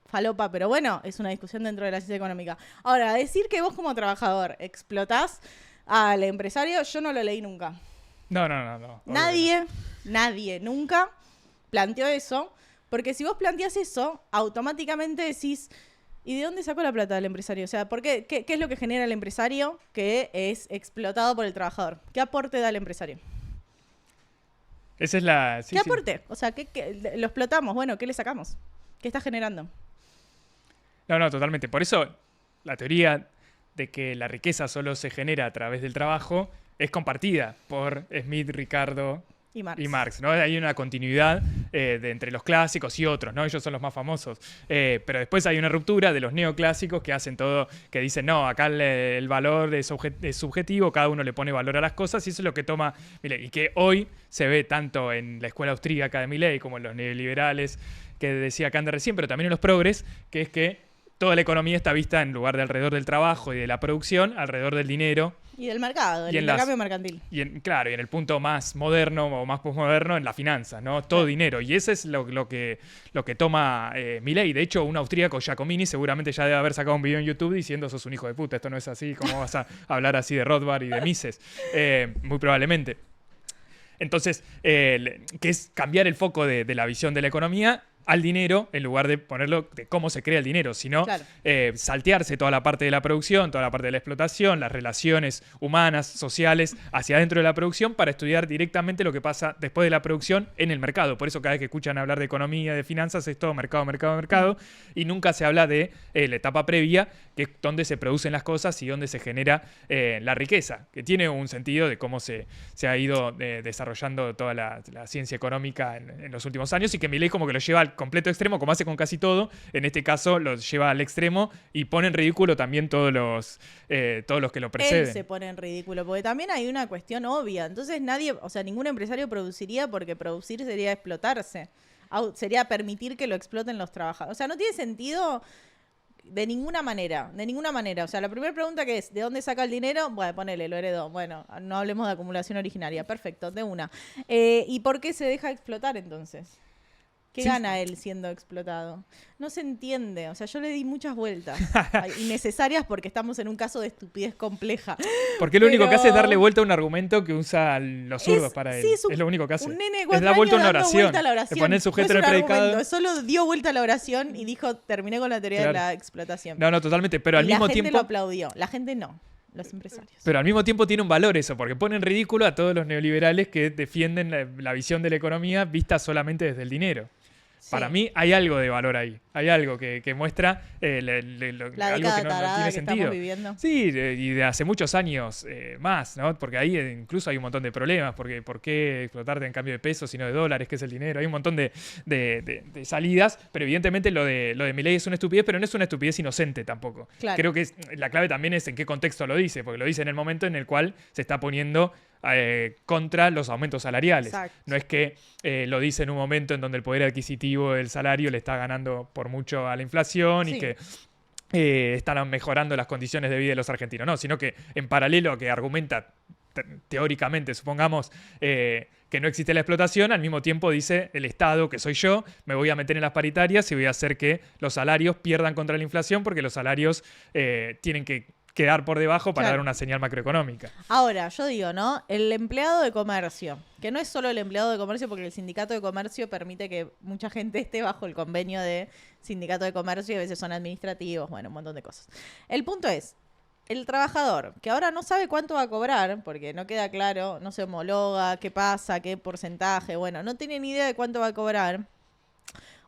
falopa, pero bueno, es una discusión dentro de la ciencia económica. Ahora, decir que vos como trabajador explotás al empresario, yo no lo leí nunca.
No.
Nadie nunca planteó eso, porque si vos planteás eso, automáticamente decís, ¿y de dónde sacó la plata del empresario? O sea, ¿por qué? ¿Qué es lo que genera el empresario que es explotado por el trabajador? ¿Qué aporte da el empresario?
Esa es la... Sí,
¿Qué aporte? O sea, lo explotamos, bueno, ¿qué le sacamos? ¿Qué está generando?
No, totalmente. Por eso la teoría de que la riqueza solo se genera a través del trabajo es compartida por Smith, Ricardo y Marx, ¿no? Hay una continuidad entre los clásicos y otros, ¿no? Ellos son los más famosos. Pero después hay una ruptura de los neoclásicos que hacen todo, que dicen, no, acá el valor es subjetivo, cada uno le pone valor a las cosas, y eso es lo que toma Milei. Y que hoy se ve tanto en la escuela austríaca de Milei como en los neoliberales, que decía Kander recién, pero también en los progres, que es que toda la economía está vista en lugar de alrededor del trabajo y de la producción, alrededor del dinero.
Y del mercado, del intercambio mercantil.
Y en el punto más moderno o más posmoderno, en la finanza, ¿no? Todo dinero. Y ese es lo que toma Milei. De hecho, un austríaco, Giacomini, seguramente ya debe haber sacado un video en YouTube diciendo, sos un hijo de puta, esto no es así, ¿cómo vas a hablar así de Rothbard y de Mises? Muy probablemente. Entonces, que es cambiar el foco de la visión de la economía al dinero en lugar de ponerlo de cómo se crea el dinero, sino
Claro.
saltearse toda la parte de la producción, toda la parte de la explotación, las relaciones humanas, sociales, hacia adentro de la producción para estudiar directamente lo que pasa después de la producción en el mercado. Por eso cada vez que escuchan hablar de economía, de finanzas, es todo mercado, mercado, mercado, y nunca se habla de la etapa previa, que es donde se producen las cosas y donde se genera la riqueza, que tiene un sentido de cómo se ha ido desarrollando toda la ciencia económica en los últimos años, y que Milei como que lo lleva al completo extremo, como hace con casi todo. En este caso lo lleva al extremo y pone en ridículo también todos los que lo preceden.
Él se pone en ridículo, porque también hay una cuestión obvia. Entonces nadie, o sea, ningún empresario produciría, porque producir sería explotarse. Sería permitir que lo exploten los trabajadores. O sea, no tiene sentido de ninguna manera, de ninguna manera. O sea, la primera pregunta que es, ¿de dónde saca el dinero? Bueno, ponele, lo heredó. Bueno, no hablemos de acumulación originaria. Perfecto, de una. ¿Y por qué se deja explotar entonces? ¿Qué gana él siendo explotado? No se entiende. O sea, yo le di muchas vueltas innecesarias porque estamos en un caso de estupidez compleja.
Porque lo único que hace es darle vuelta a un argumento que usa los zurdos para él.
Sí,
es lo único que hace.
Un nene de
es
4
dar vuelta a una
años dando
oración.
vuelta a la oración.
Le pone el sujeto en
No
el
es un
predicado.
argumento, solo dio vuelta a la oración y dijo, terminé con la teoría de la explotación.
No, totalmente. Pero al
y
mismo
la gente
tiempo
lo aplaudió. La gente no. Los empresarios.
Pero al mismo tiempo tiene un valor eso, porque pone en ridículo a todos los neoliberales que defienden la visión de la economía vista solamente desde el dinero. Sí. Para mí hay algo de valor ahí. Hay algo que muestra
la
algo que no tiene
que
sentido.
Estamos viviendo.
Sí, y de hace muchos años más, ¿no? Porque ahí incluso hay un montón de problemas. Porque ¿por qué explotarte en cambio de pesos sino de dólares, que es el dinero? Hay un montón de salidas, pero evidentemente lo de Milei es una estupidez, pero no es una estupidez inocente tampoco.
Claro.
Creo que la clave también es en qué contexto lo dice, porque lo dice en el momento en el cual se está poniendo contra los aumentos salariales.
Exacto.
No es que lo dice en un momento en donde el poder adquisitivo del salario le está ganando por mucho a la inflación
sí.
y que están mejorando las condiciones de vida de los argentinos. No, sino que en paralelo a que argumenta teóricamente, supongamos, que no existe la explotación, al mismo tiempo dice el Estado, que soy yo, me voy a meter en las paritarias y voy a hacer que los salarios pierdan contra la inflación porque los salarios tienen que quedar por debajo para dar una señal macroeconómica.
Ahora, yo digo, ¿no? El empleado de comercio, que no es solo el empleado de comercio, porque el sindicato de comercio permite que mucha gente esté bajo el convenio de sindicato de comercio y a veces son administrativos, bueno, un montón de cosas. El punto es, el trabajador, que ahora no sabe cuánto va a cobrar, porque no queda claro, no se homologa, qué pasa, qué porcentaje, bueno, no tiene ni idea de cuánto va a cobrar,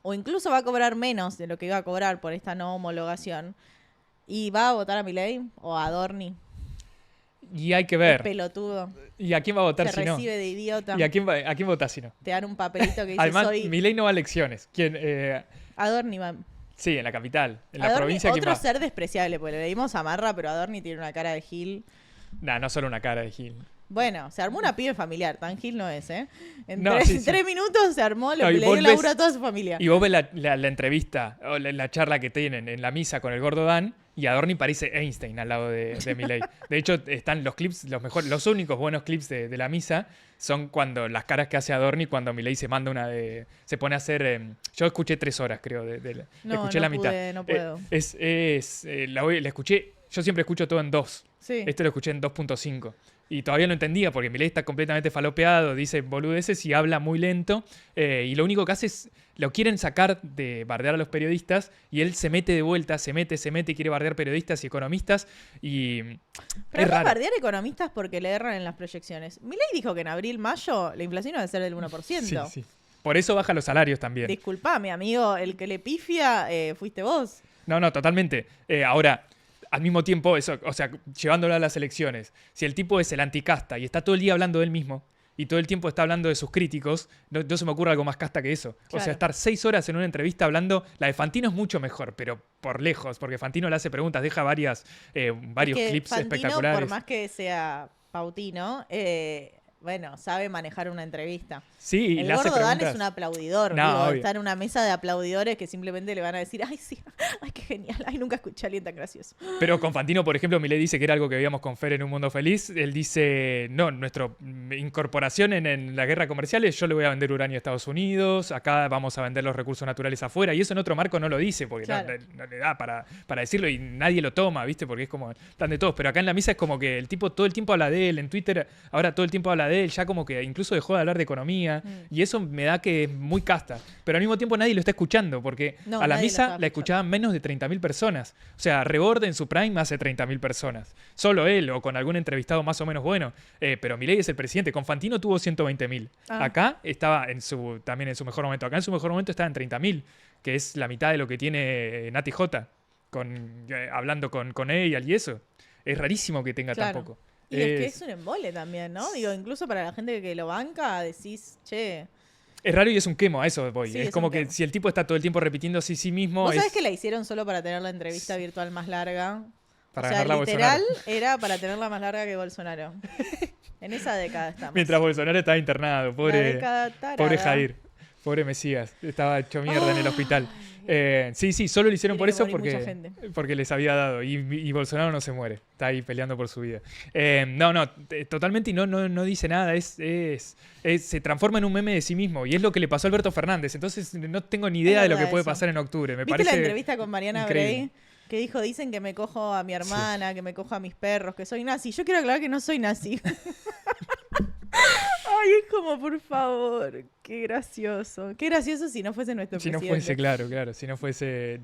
o incluso va a cobrar menos de lo que iba a cobrar por esta no homologación. ¿Y va a votar a Milei o a Adorni?
Y hay que ver.
Es pelotudo.
¿Y a quién va a votar si no?
Se recibe de idiota.
¿Y a quién vota si no?
Te dan un papelito que dice
Además,
soy...
Milei no va a elecciones. ¿Quién?
Adorni va...
Sí, en la capital. En
Adorni,
la provincia, ¿quién va?
otro ser despreciable, porque le dimos a Marra, pero Adorni tiene una cara de gil.
Nah, no solo una cara de gil.
Bueno, se armó una pibe familiar, tan gil no es, ¿eh? En
No,
tres minutos se armó, le
y
dio laburo a toda su familia.
Y vos ves la entrevista o la charla que tienen en la misa con el gordo Dan, y Adorni parece Einstein al lado de Milei. De hecho, están los clips, los únicos buenos clips de la misa son cuando las caras que hace Adorni cuando Milei se manda se pone a hacer... yo escuché 3 horas, creo, escuché la mitad.
No puedo.
La escuché, yo siempre escucho todo en 2.
Sí.
Este lo escuché en 2.5. Y todavía no entendía porque Milei está completamente falopeado, dice boludeces y habla muy lento. Y lo único que hace es, lo quieren sacar de bardear a los periodistas y él se mete de vuelta, se mete y quiere bardear periodistas y economistas.
Pero no bardear economistas porque le erran en las proyecciones. Milei dijo que en abril-mayo la inflación va a ser del 1%.
Sí. Por eso baja los salarios también.
Disculpame, amigo, el que le pifia fuiste vos.
No, totalmente. Ahora... Al mismo tiempo, eso, o sea, llevándolo a las elecciones, si el tipo es el anticasta y está todo el día hablando de él mismo y todo el tiempo está hablando de sus críticos, no se me ocurre algo más casta que eso. Claro. O sea, estar 6 horas en una entrevista hablando, la de Fantino es mucho mejor, pero por lejos, porque Fantino le hace preguntas, deja varios clips
Fantino,
espectaculares.
Por más que sea pautino, bueno, sabe manejar una entrevista.
Sí,
el
le hace
gordo Dan
preguntas.
es un aplaudidor. Está en una mesa de aplaudidores que simplemente le van a decir, ay, sí, ay, qué genial, ay, nunca escuché a alguien tan gracioso.
Pero con Fantino, por ejemplo, Milei dice que era algo que veíamos con Fer en Un Mundo Feliz. Él dice, no, nuestra incorporación en la guerra comercial es yo le voy a vender uranio a Estados Unidos, acá vamos a vender los recursos naturales afuera, y eso en otro marco no lo dice, porque claro. no le da para decirlo y nadie lo toma, ¿viste? Porque es como tan de todos. Pero acá en la misa es como que el tipo todo el tiempo habla de él, en Twitter ahora todo el tiempo habla de de él, ya como que incluso dejó de hablar de economía, y eso me da que es muy casta. Pero al mismo tiempo nadie lo está escuchando, porque a la misa la escuchaban menos de 30.000 personas. O sea, Reborde en su prime hace 30.000 personas. Solo él, o con algún entrevistado más o menos bueno. Pero Milei es el presidente. Con Fantino tuvo 120.000. Acá estaba también en su mejor momento. Acá en su mejor momento estaba en 30.000, que es la mitad de lo que tiene Nati J, hablando con ella y eso. Es rarísimo que tenga tan poco.
Y es que es un embole también, ¿no? Digo, incluso para la gente que lo banca, decís, che.
Es raro y es un quemo, a eso voy. Sí, es como que si el tipo está todo el tiempo repitiendo sí mismo.
¿Vos sabés que la hicieron solo para tener la entrevista virtual más larga?
Para ganarla
literal
Bolsonaro.
Era para tenerla más larga que Bolsonaro. En esa década estamos.
Mientras Bolsonaro estaba internado. Pobre Jair. Pobre Mesías. Estaba hecho mierda en el hospital. Sí, solo lo hicieron por eso porque les había dado. Y Bolsonaro no se muere. Está ahí peleando por su vida. Totalmente, y no dice nada. Se transforma en un meme de sí mismo. Y es lo que le pasó a Alberto Fernández. Entonces no tengo ni idea de lo que puede pasar en octubre.
¿Viste la entrevista con Mariana Bray? Que dijo, dicen que me cojo a mi hermana, que me cojo a mis perros, que soy nazi. Yo quiero aclarar que no soy nazi. Ay, es como, por favor, qué gracioso. Qué gracioso si no fuese nuestro presidente.
Si no fuese, claro. Si no fuese...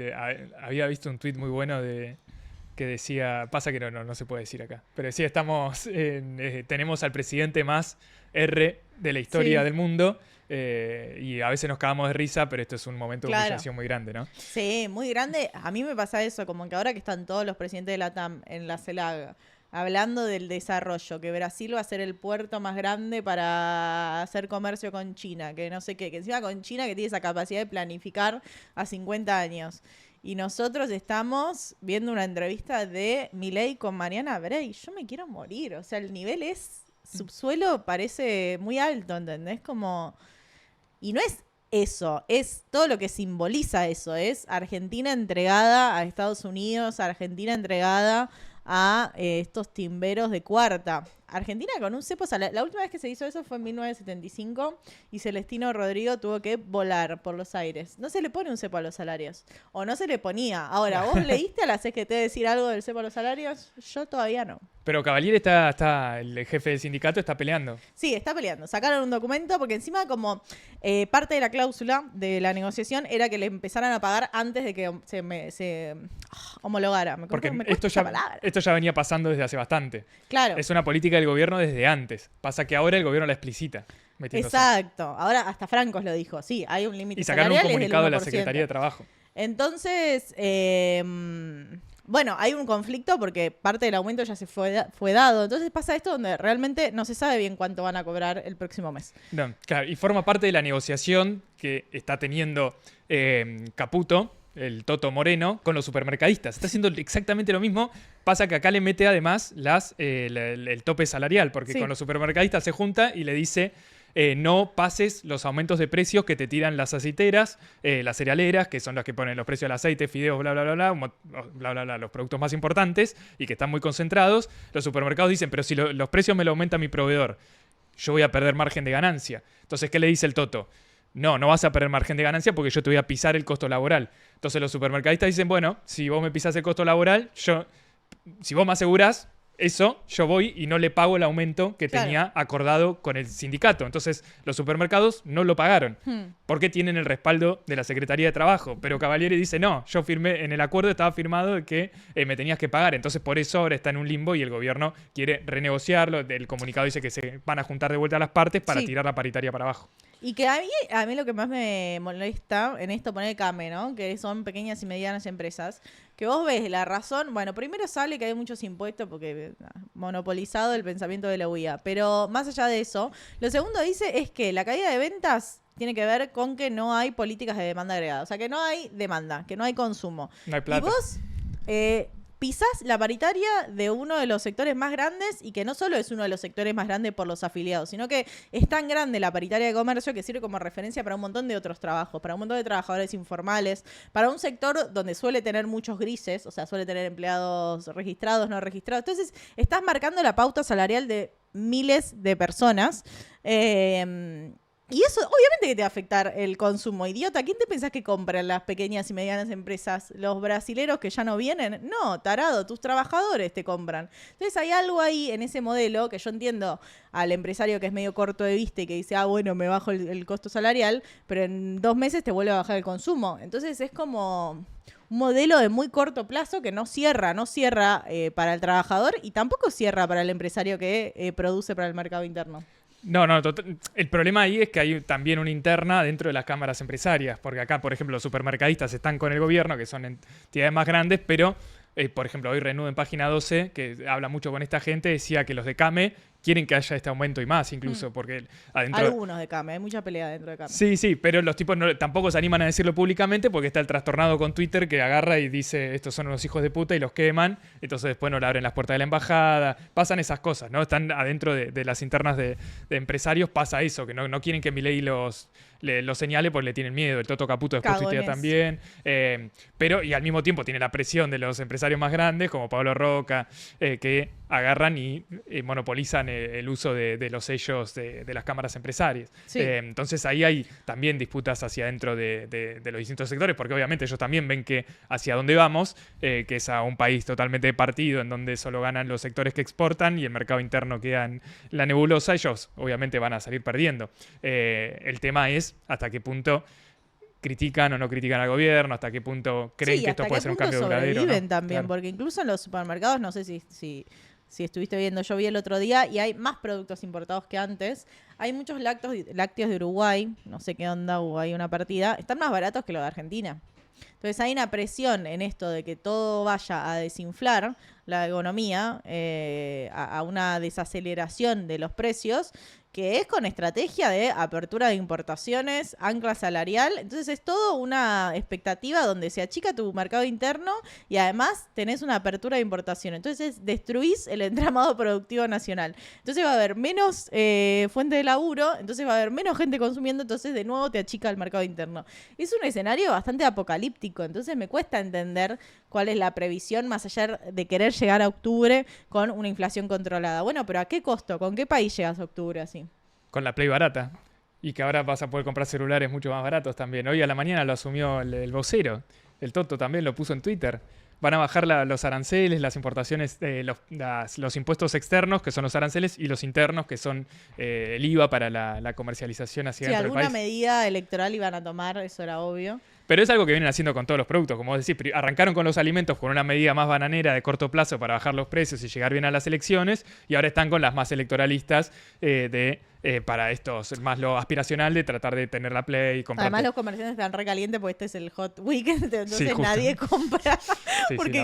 había visto un tuit muy bueno que decía... Pasa que no se puede decir acá. Pero decía, tenemos al presidente más R de la historia del mundo. Y a veces nos cagamos de risa, pero esto es un momento de humillación muy grande, ¿no?
Sí, muy grande. A mí me pasa eso, como que ahora que están todos los presidentes de la TAM en la CELAC hablando del desarrollo, que Brasil va a ser el puerto más grande para hacer comercio con China, que no sé qué, que encima con China que tiene esa capacidad de planificar a 50 años. Y nosotros estamos viendo una entrevista de Milei con Mariana Bray. Yo me quiero morir, o sea, el nivel subsuelo parece muy alto, ¿entendés? Como... Y no es eso, es todo lo que simboliza eso. Es Argentina entregada a Estados Unidos, Argentina entregada a estos timberos de cuarta. Argentina con un cepo salarial. La última vez que se hizo eso fue en 1975 y Celestino Rodrigo tuvo que volar por los aires. No se le pone un cepo a los salarios. O no se le ponía. Ahora, ¿vos leíste a la CGT decir algo del cepo a los salarios? Yo todavía no.
Pero Cavalieri el jefe del sindicato, está peleando.
Sí, está peleando. Sacaron un documento porque encima como parte de la cláusula de la negociación era que le empezaran a pagar antes de que se homologara.
Porque esto ya venía pasando desde hace bastante.
Claro.
Es una política del gobierno desde antes. Pasa que ahora el gobierno la explicita.
Exacto. Ahora hasta Francos lo dijo. Sí, hay un límite salarial.
Y sacaron un comunicado de la Secretaría de Trabajo.
Entonces... bueno, hay un conflicto porque parte del aumento ya se fue dado. Entonces pasa esto donde realmente no se sabe bien cuánto van a cobrar el próximo mes.
No, claro, y forma parte de la negociación que está teniendo Caputo, el Toto Moreno, con los supermercadistas. Está haciendo exactamente lo mismo. Pasa que acá le mete además el tope salarial, porque con los supermercadistas se junta y le dice... no pases los aumentos de precios que te tiran las aceiteras, las cerealeras, que son las que ponen los precios del aceite, fideos, bla, bla, bla, los productos más importantes y que están muy concentrados. Los supermercados dicen, pero si los precios me lo aumenta mi proveedor, yo voy a perder margen de ganancia. Entonces, ¿qué le dice el Toto? No vas a perder margen de ganancia porque yo te voy a pisar el costo laboral. Entonces los supermercadistas dicen, bueno, si vos me pisás el costo laboral, si vos me asegurás... Eso, yo voy y no le pago el aumento que tenía acordado con el sindicato. Entonces, los supermercados no lo pagaron. Porque tienen el respaldo de la Secretaría de Trabajo. Pero Cavalieri dice, no, yo firmé, en el acuerdo estaba firmado de que me tenías que pagar. Entonces, por eso ahora está en un limbo y el gobierno quiere renegociarlo. El comunicado dice que se van a juntar de vuelta las partes para tirar la paritaria para abajo.
Y que a mí lo que más me molesta en esto, poner CAME, ¿no? Que son pequeñas y medianas empresas. Que vos ves la razón, bueno, primero sale que hay muchos impuestos porque monopolizado el pensamiento de la UIA, pero más allá de eso, lo segundo dice es que la caída de ventas tiene que ver con que no hay políticas de demanda agregada, o sea, que no hay demanda, que no hay consumo.
No hay plata.
Y vos pisás la paritaria de uno de los sectores más grandes y que no solo es uno de los sectores más grandes por los afiliados, sino que es tan grande la paritaria de comercio que sirve como referencia para un montón de otros trabajos, para un montón de trabajadores informales, para un sector donde suele tener muchos grises, o sea, suele tener empleados registrados, no registrados. Entonces, estás marcando la pauta salarial de miles de personas. Y eso, obviamente que te va a afectar el consumo. Idiota, ¿quién te pensás que compran las pequeñas y medianas empresas? ¿Los brasileros que ya no vienen? No, tarado, tus trabajadores te compran. Entonces hay algo ahí en ese modelo que yo entiendo al empresario que es medio corto de vista y que dice, bueno, me bajo el costo salarial, pero en 2 meses te vuelve a bajar el consumo. Entonces es como un modelo de muy corto plazo que no cierra para el trabajador y tampoco cierra para el empresario que produce para el mercado interno.
No, el problema ahí es que hay también una interna dentro de las cámaras empresarias, porque acá, por ejemplo, los supermercadistas están con el gobierno, que son entidades más grandes, pero, por ejemplo, hoy Renudo en Página 12, que habla mucho con esta gente, decía que los de CAME quieren que haya este aumento y más, incluso, porque adentro...
Algunos de CAME, hay mucha pelea dentro de CAME.
Sí, pero los tipos tampoco se animan a decirlo públicamente porque está el trastornado con Twitter que agarra y dice estos son unos hijos de puta y los queman, entonces después no le abren las puertas de la embajada, pasan esas cosas, ¿no? Están adentro de las internas de empresarios, pasa eso, que no quieren que Milei los señale porque le tienen miedo, el Toto Caputo después tuitea también, pero y al mismo tiempo tiene la presión de los empresarios más grandes como Pablo Roca, que agarran y monopolizan el uso de los sellos de las cámaras empresarias. Sí. Entonces ahí hay también disputas hacia adentro de los distintos sectores, porque obviamente ellos también ven que hacia dónde vamos, que es a un país totalmente partido, en donde solo ganan los sectores que exportan y el mercado interno queda en la nebulosa, ellos obviamente van a salir perdiendo. El tema es hasta qué punto critican o no critican al gobierno, hasta qué punto creen que esto puede ser un cambio duradero.
Sobreviven también, claro. Porque incluso en los supermercados, no sé si estuviste viendo, yo vi el otro día y hay más productos importados que antes. Hay muchos lácteos de Uruguay, no sé qué onda, hubo ahí una partida, están más baratos que los de Argentina. Entonces hay una presión en esto de que todo vaya a desinflar la economía, a una desaceleración de los precios, que es con estrategia de apertura de importaciones, ancla salarial. Entonces es todo una expectativa donde se achica tu mercado interno y además tenés una apertura de importación. Entonces destruís el entramado productivo nacional. Entonces va a haber menos fuente de laburo, entonces va a haber menos gente consumiendo, entonces de nuevo te achica el mercado interno. Es un escenario bastante apocalíptico, entonces me cuesta entender cuál es la previsión más allá de querer llegar a octubre con una inflación controlada. Bueno, pero ¿a qué costo? ¿Con qué país llegas a octubre así?
Con la Play barata. Y que ahora vas a poder comprar celulares mucho más baratos también. Hoy a la mañana lo asumió el vocero. El Toto también lo puso en Twitter. Van a bajar los aranceles, las importaciones, los impuestos externos, que son los aranceles, y los internos, que son el IVA para la comercialización hacia dentro del país.
Sí, alguna medida electoral iban a tomar, eso era obvio.
Pero es algo que vienen haciendo con todos los productos, como vos decís, arrancaron con los alimentos con una medida más bananera de corto plazo para bajar los precios y llegar bien a las elecciones, y ahora están con las más electoralistas para estos, más lo aspiracional de tratar de tener la Play y comprar. Además
los comerciantes están recalientes porque este es el hot weekend, entonces sí, nadie compra porque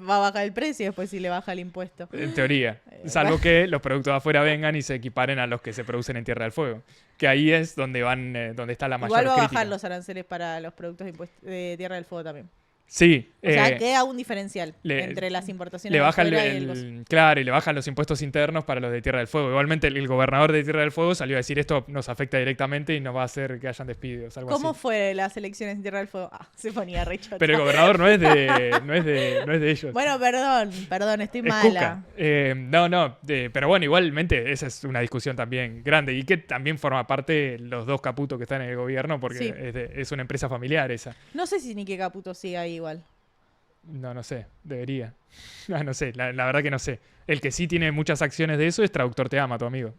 va a bajar el precio después si le baja el impuesto.
En teoría, salvo que los productos de afuera vengan y se equiparen a los que se producen en Tierra del Fuego. Que ahí es donde donde está la mayor crítica.
Igual va a bajar los aranceles para los productos de Tierra del Fuego también.
Sí.
O sea, queda un diferencial entre las importaciones
de afuera Claro, y le bajan los impuestos internos para los de Tierra del Fuego. Igualmente, el gobernador de Tierra del Fuego salió a decir esto nos afecta directamente y nos va a hacer que hayan despidos.
¿Cómo fue las elecciones en Tierra del Fuego? Se ponía rechota.
Pero el gobernador no es de ellos.
Bueno, perdón, estoy mala.
Pero bueno, igualmente esa es una discusión también grande y que también forma parte los dos Caputos que están en el gobierno porque sí. Es una empresa familiar esa.
No sé si Nicky Caputo sigue ahí igual.
No sé, debería. No sé, la verdad que no sé. El que sí tiene muchas acciones de eso es Traductor Te Ama, tu amigo.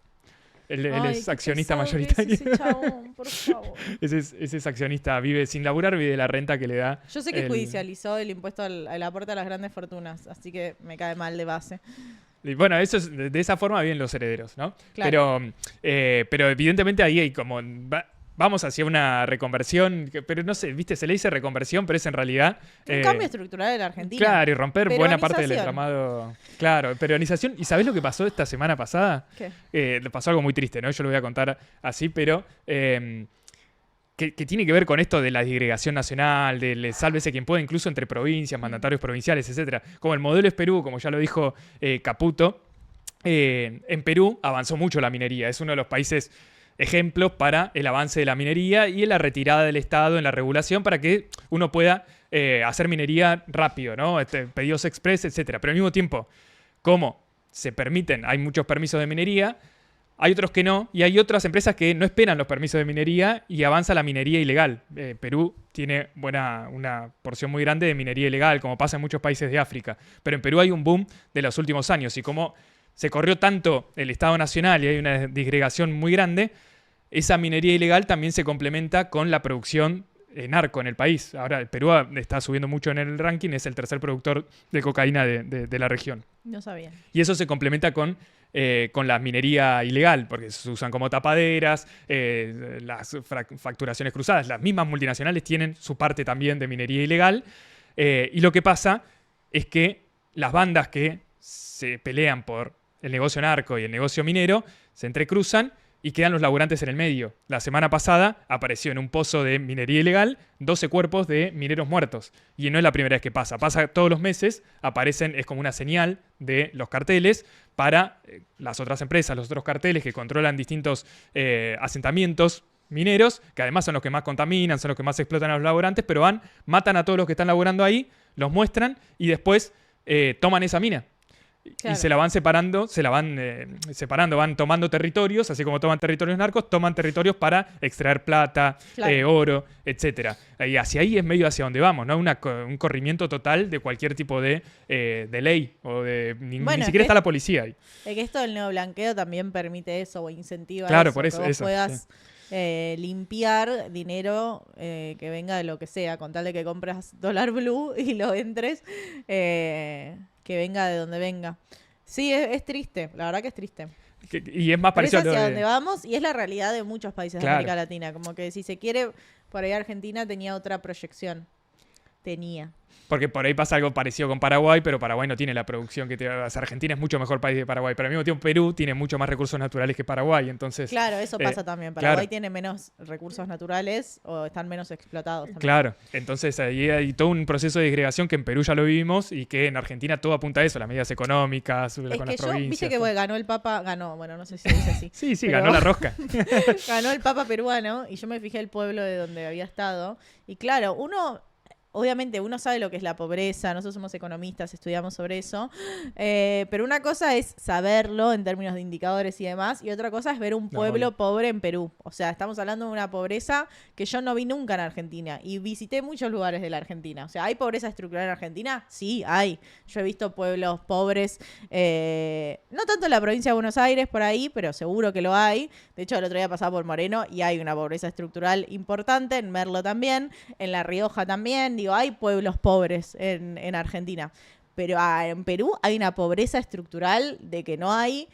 Él es accionista mayoritario.
Ese chabón, por favor.
Ese es accionista, vive sin laburar, vive de la renta que le da.
Yo sé que judicializó el impuesto al aporte a las grandes fortunas, así que me cae mal de base.
Y bueno, eso es, de esa forma viven los herederos, ¿no? Claro. Pero evidentemente ahí hay como... Vamos hacia una reconversión, pero no sé, viste, se le dice reconversión, pero es en realidad...
Un cambio estructural en la Argentina.
Claro, y romper buena parte del entramado... Claro, peonización. ¿Y sabés lo que pasó esta semana pasada?
¿Qué?
Pasó algo muy triste, ¿no? Yo lo voy a contar así, pero... Que tiene que ver con esto de la disgregación nacional, del sálvese quien pueda, incluso entre provincias, mandatarios provinciales, etcétera. Como el modelo es Perú, como ya lo dijo Caputo, en Perú avanzó mucho la minería. Es uno de los países... ejemplos para el avance de la minería y en la retirada del Estado en la regulación para que uno pueda hacer minería rápido, ¿no? Pedidos express, etcétera. Pero al mismo tiempo, como se permiten, hay muchos permisos de minería, Hay otros que no, y hay otras empresas que no esperan los permisos de minería y avanza la minería ilegal. Perú tiene una porción muy grande de minería ilegal, como pasa en muchos países de África. Pero en Perú hay un boom de los últimos años, y como se corrió tanto el Estado Nacional y hay una disgregación muy grande, esa minería ilegal también se complementa con la producción narco en el país. Ahora el Perú está subiendo mucho en el ranking, es el tercer productor de cocaína de la región.
No sabía.
Y eso se complementa con la minería ilegal, porque se usan como tapaderas, las facturaciones cruzadas. Las mismas multinacionales tienen su parte también de minería ilegal. Y lo que pasa es que las bandas que se pelean por el negocio narco y el negocio minero se entrecruzan y quedan los laburantes en el medio. La semana pasada apareció en un pozo de minería ilegal 12 cuerpos de mineros muertos. Y no es la primera vez que pasa. Pasa todos los meses, aparecen, es como una señal de los carteles para las otras empresas, los otros carteles que controlan distintos asentamientos mineros, que además son los que más contaminan, son los que más explotan a los laburantes, pero matan a todos los que están laburando ahí, los muestran y después toman esa mina. Claro. Y se la van separando, van tomando territorios, así como toman territorios narcos, toman territorios para extraer plata, claro, oro, etc. Y hacia ahí es medio hacia donde vamos, ¿no? Un corrimiento total de cualquier tipo de ley, o ni siquiera está la policía ahí.
Es que esto del neoblanqueo también permite eso, o incentiva
claro,
eso,
por eso,
que vos puedas limpiar dinero que venga de lo que sea, con tal de que compras dólar blue y lo entres, que venga de donde venga. Sí, es triste, la verdad que es triste.
Y es más parecido a lo
hacia donde vamos, y es la realidad de muchos países de América Latina. Como que si se quiere, por ahí Argentina tenía otra proyección. Porque
por ahí pasa algo parecido con Paraguay, pero Paraguay no tiene la producción que tiene. Argentina es mucho mejor país que Paraguay, pero al mismo tiempo Perú tiene mucho más recursos naturales que Paraguay, entonces...
Claro, eso pasa también. Paraguay tiene menos recursos naturales o están menos explotados también.
Claro, entonces ahí hay todo un proceso de disgregación que en Perú ya lo vivimos y que en Argentina todo apunta a eso, las medidas económicas, con las provincias.
Viste que ganó el Papa, bueno, no sé si se dice así.
sí, pero ganó la rosca.
Ganó el Papa peruano y yo me fijé el pueblo de donde había estado y claro, obviamente uno sabe lo que es la pobreza, nosotros somos economistas, estudiamos sobre eso, pero una cosa es saberlo en términos de indicadores y demás, y otra cosa es ver un pueblo pobre en Perú. O sea, estamos hablando de una pobreza que yo no vi nunca en Argentina, y visité muchos lugares de la Argentina. O sea, ¿hay pobreza estructural en Argentina? Sí, hay. Yo he visto pueblos pobres, no tanto en la provincia de Buenos Aires, por ahí, pero seguro que lo hay. De hecho, el otro día pasaba por Moreno y hay una pobreza estructural importante, en Merlo también, en La Rioja también. Digo, hay pueblos pobres en Argentina, pero en Perú hay una pobreza estructural de que no hay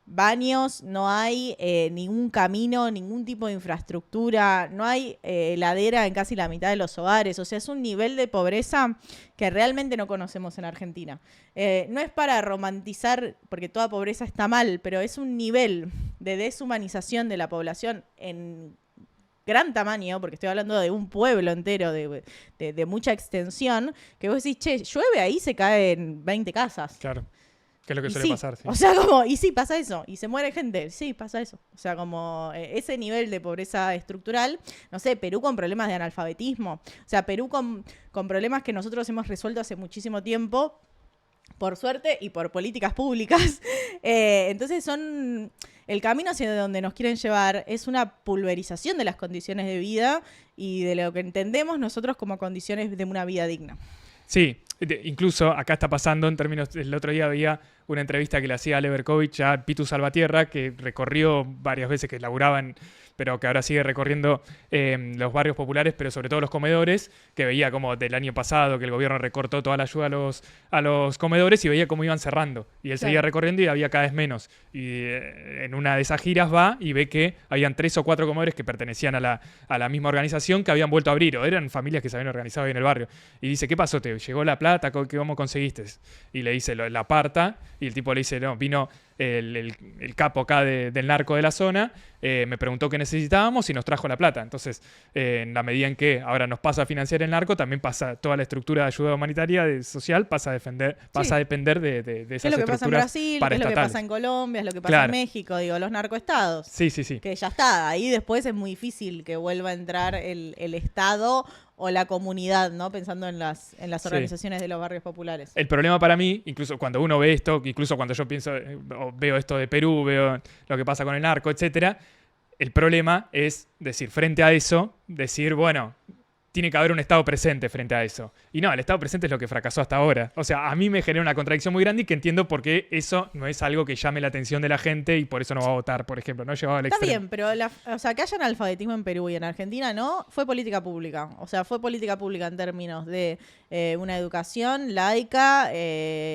baños, no hay ningún camino, ningún tipo de infraestructura, no hay heladera en casi la mitad de los hogares. O sea, es un nivel de pobreza que realmente no conocemos en Argentina. No es para romantizar, porque toda pobreza está mal, pero es un nivel de deshumanización de la población en gran tamaño, porque estoy hablando de un pueblo entero de mucha extensión, que vos decís, che, llueve ahí, se caen 20 casas.
Claro, que es lo que suele pasar. Sí.
O sea, sí, pasa eso, y se muere gente, sí, pasa eso. O sea, como ese nivel de pobreza estructural, no sé, Perú con problemas de analfabetismo, o sea, Perú con problemas que nosotros hemos resuelto hace muchísimo tiempo, por suerte y por políticas públicas. Entonces el camino hacia donde nos quieren llevar es una pulverización de las condiciones de vida y de lo que entendemos nosotros como condiciones de una vida digna.
Sí, incluso acá está pasando en términos, el otro día había una entrevista que le hacía a Leverkovich a Pitu Salvatierra, que recorrió varias veces, que laburaban, pero que ahora sigue recorriendo los barrios populares, pero sobre todo los comedores, que veía como del año pasado que el gobierno recortó toda la ayuda a los comedores y veía cómo iban cerrando. Y él seguía recorriendo y había cada vez menos. Y en una de esas giras va y ve que habían 3 o 4 comedores que pertenecían a la misma organización que habían vuelto a abrir, o eran familias que se habían organizado ahí en el barrio. Y dice, ¿qué pasó? ¿Te llegó la plata? ¿Cómo conseguiste? Y le dice, la aparta, y el tipo le dice, no, vino el capo acá del narco de la zona, me preguntó qué necesitábamos y nos trajo la plata. Entonces, en la medida en que ahora nos pasa a financiar el narco, también pasa toda la estructura de ayuda humanitaria, social, pasa a depender de esas estructuras.
Es lo que pasa en Brasil, es lo que pasa en Colombia, es lo que pasa en México, los narcoestados.
Sí.
Que ya está, ahí después es muy difícil que vuelva a entrar el Estado o la comunidad, ¿no? Pensando en las organizaciones de los barrios populares.
El problema para mí, incluso cuando uno ve esto, incluso cuando yo pienso o veo esto de Perú, veo lo que pasa con el narco, etcétera. El problema es decir, frente a eso, bueno, tiene que haber un Estado presente frente a eso. Y no, el Estado presente es lo que fracasó hasta ahora. O sea, a mí me genera una contradicción muy grande y que entiendo por qué eso no es algo que llame la atención de la gente y por eso no va a votar, por ejemplo. No llevado al extremo.
Está bien, pero que haya analfabetismo en Perú y en Argentina no, fue política pública. O sea, fue política pública en términos de una educación laica,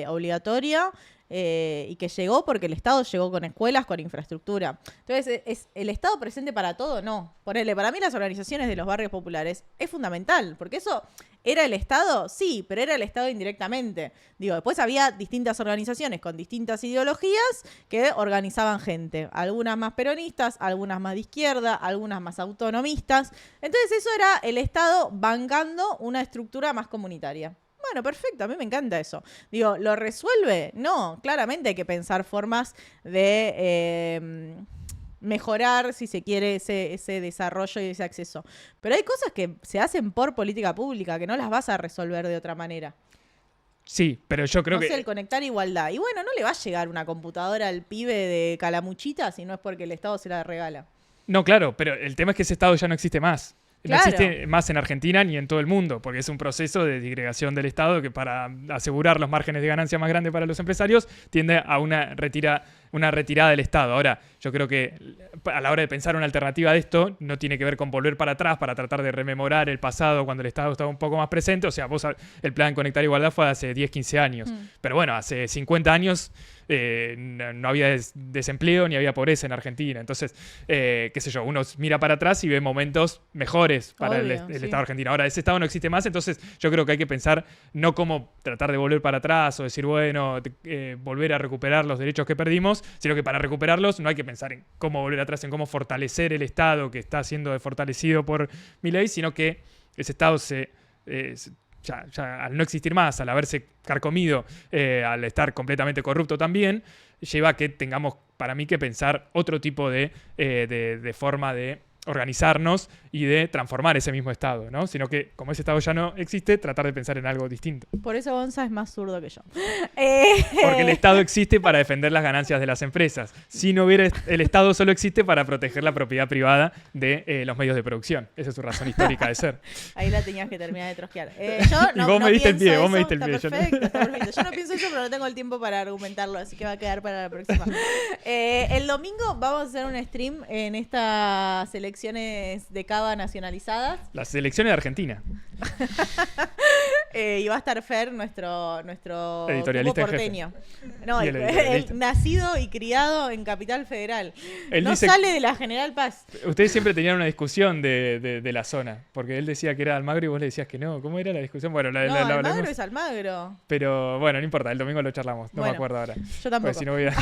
obligatoria, y que llegó porque el Estado llegó con escuelas, con infraestructura. Entonces, ¿es el Estado presente para todo? No. Ponele, para mí las organizaciones de los barrios populares es fundamental, porque eso ¿era el Estado? Sí, pero era el Estado indirectamente. Digo, después había distintas organizaciones con distintas ideologías que organizaban gente. Algunas más peronistas, algunas más de izquierda, algunas más autonomistas. Entonces eso era el Estado bancando una estructura más comunitaria. Bueno, perfecto, a mí me encanta eso. Digo, ¿lo resuelve? No, claramente hay que pensar formas de mejorar, si se quiere, ese desarrollo y ese acceso. Pero hay cosas que se hacen por política pública, que no las vas a resolver de otra manera.
Sí, pero yo creo
no sé, el conectar igualdad. Y bueno, no le va a llegar una computadora al pibe de Calamuchita si no es porque el Estado se la regala.
No, claro, pero el tema es que ese Estado ya no existe más.
Claro.
No existe más en Argentina ni en todo el mundo, porque es un proceso de disgregación del Estado que para asegurar los márgenes de ganancia más grandes para los empresarios tiende a una retirada del Estado. Ahora, yo creo que a la hora de pensar una alternativa de esto, no tiene que ver con volver para atrás para tratar de rememorar el pasado cuando el Estado estaba un poco más presente. O sea, el plan Conectar Igualdad fue hace 10, 15 años. Pero bueno, hace 50 años no había desempleo ni había pobreza en Argentina. Entonces, qué sé yo, uno mira para atrás y ve momentos mejores para el Estado argentino. Ahora, ese Estado no existe más, entonces yo creo que hay que pensar no cómo tratar de volver para atrás o decir, bueno, volver a recuperar los derechos que perdimos, sino que para recuperarlos no hay que pensar en cómo volver atrás, en cómo fortalecer el Estado que está siendo fortalecido por Milei, sino que ese Estado ya al no existir más, al haberse carcomido, al estar completamente corrupto también, lleva a que tengamos, para mí, que pensar otro tipo de forma de organizarnos y de transformar ese mismo Estado, ¿no? Sino que, como ese Estado ya no existe, tratar de pensar en algo distinto.
Por eso Gonza es más zurdo que yo.
Porque el Estado existe para defender las ganancias de las empresas. Si no hubiera, el Estado solo existe para proteger la propiedad privada de los medios de producción. Esa es su razón histórica de ser.
Ahí la tenías que terminar de trosquear.
Y vos me diste el pie,
eso,
vos me diste el pie.
Está perfecto. Yo no pienso eso, pero no tengo el tiempo para argumentarlo, así que va a quedar para la próxima. El domingo vamos a hacer un stream en estas elecciones de Cava nacionalizadas.
Las elecciones de Argentina.
Y va a estar Fer, nuestro
editorialista
porteño. No, el nacido y criado en Capital Federal.
Él
no sale de la General Paz.
Ustedes siempre tenían una discusión de la zona, porque él decía que era Almagro y vos le decías que no. ¿Cómo era la discusión? Bueno,
Almagro es Almagro.
Pero bueno, no importa, el domingo lo charlamos. No me acuerdo ahora.
Yo tampoco.
Si no voy a...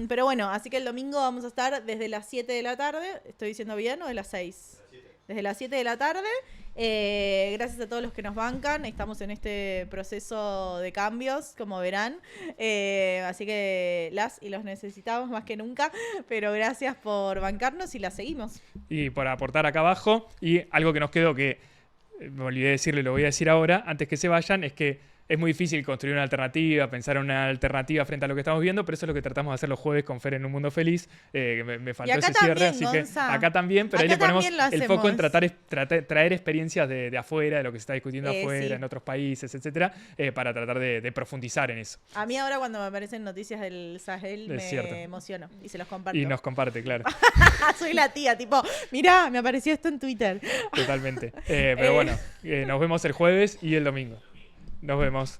Pero bueno, así que el domingo vamos a estar desde las 7 de la tarde. ¿Estoy diciendo bien o de las 6? Desde las 7 de la tarde. Gracias a todos los que nos bancan. Estamos en este proceso de cambios, como verán. Así que las y los necesitamos más que nunca. Pero gracias por bancarnos y las seguimos.
Y por aportar acá abajo. Y algo que nos quedó que me olvidé decirle, lo voy a decir ahora, antes que se vayan, es que es muy difícil construir una alternativa, pensar en una alternativa frente a lo que estamos viendo, pero eso es lo que tratamos de hacer los jueves con Fer en Un Mundo Feliz. Me faltó ese cierre, así que acá también, pero acá ahí le ponemos el foco en traer experiencias de afuera, de lo que se está discutiendo afuera, sí, en otros países, etcétera, para tratar de profundizar en eso.
A mí ahora cuando me aparecen noticias del Sahel me emociono y se los comparto.
Y nos comparte, claro.
Soy la tía, tipo, mirá, me apareció esto en Twitter.
Totalmente. Pero bueno, nos vemos el jueves y el domingo. Nos vemos.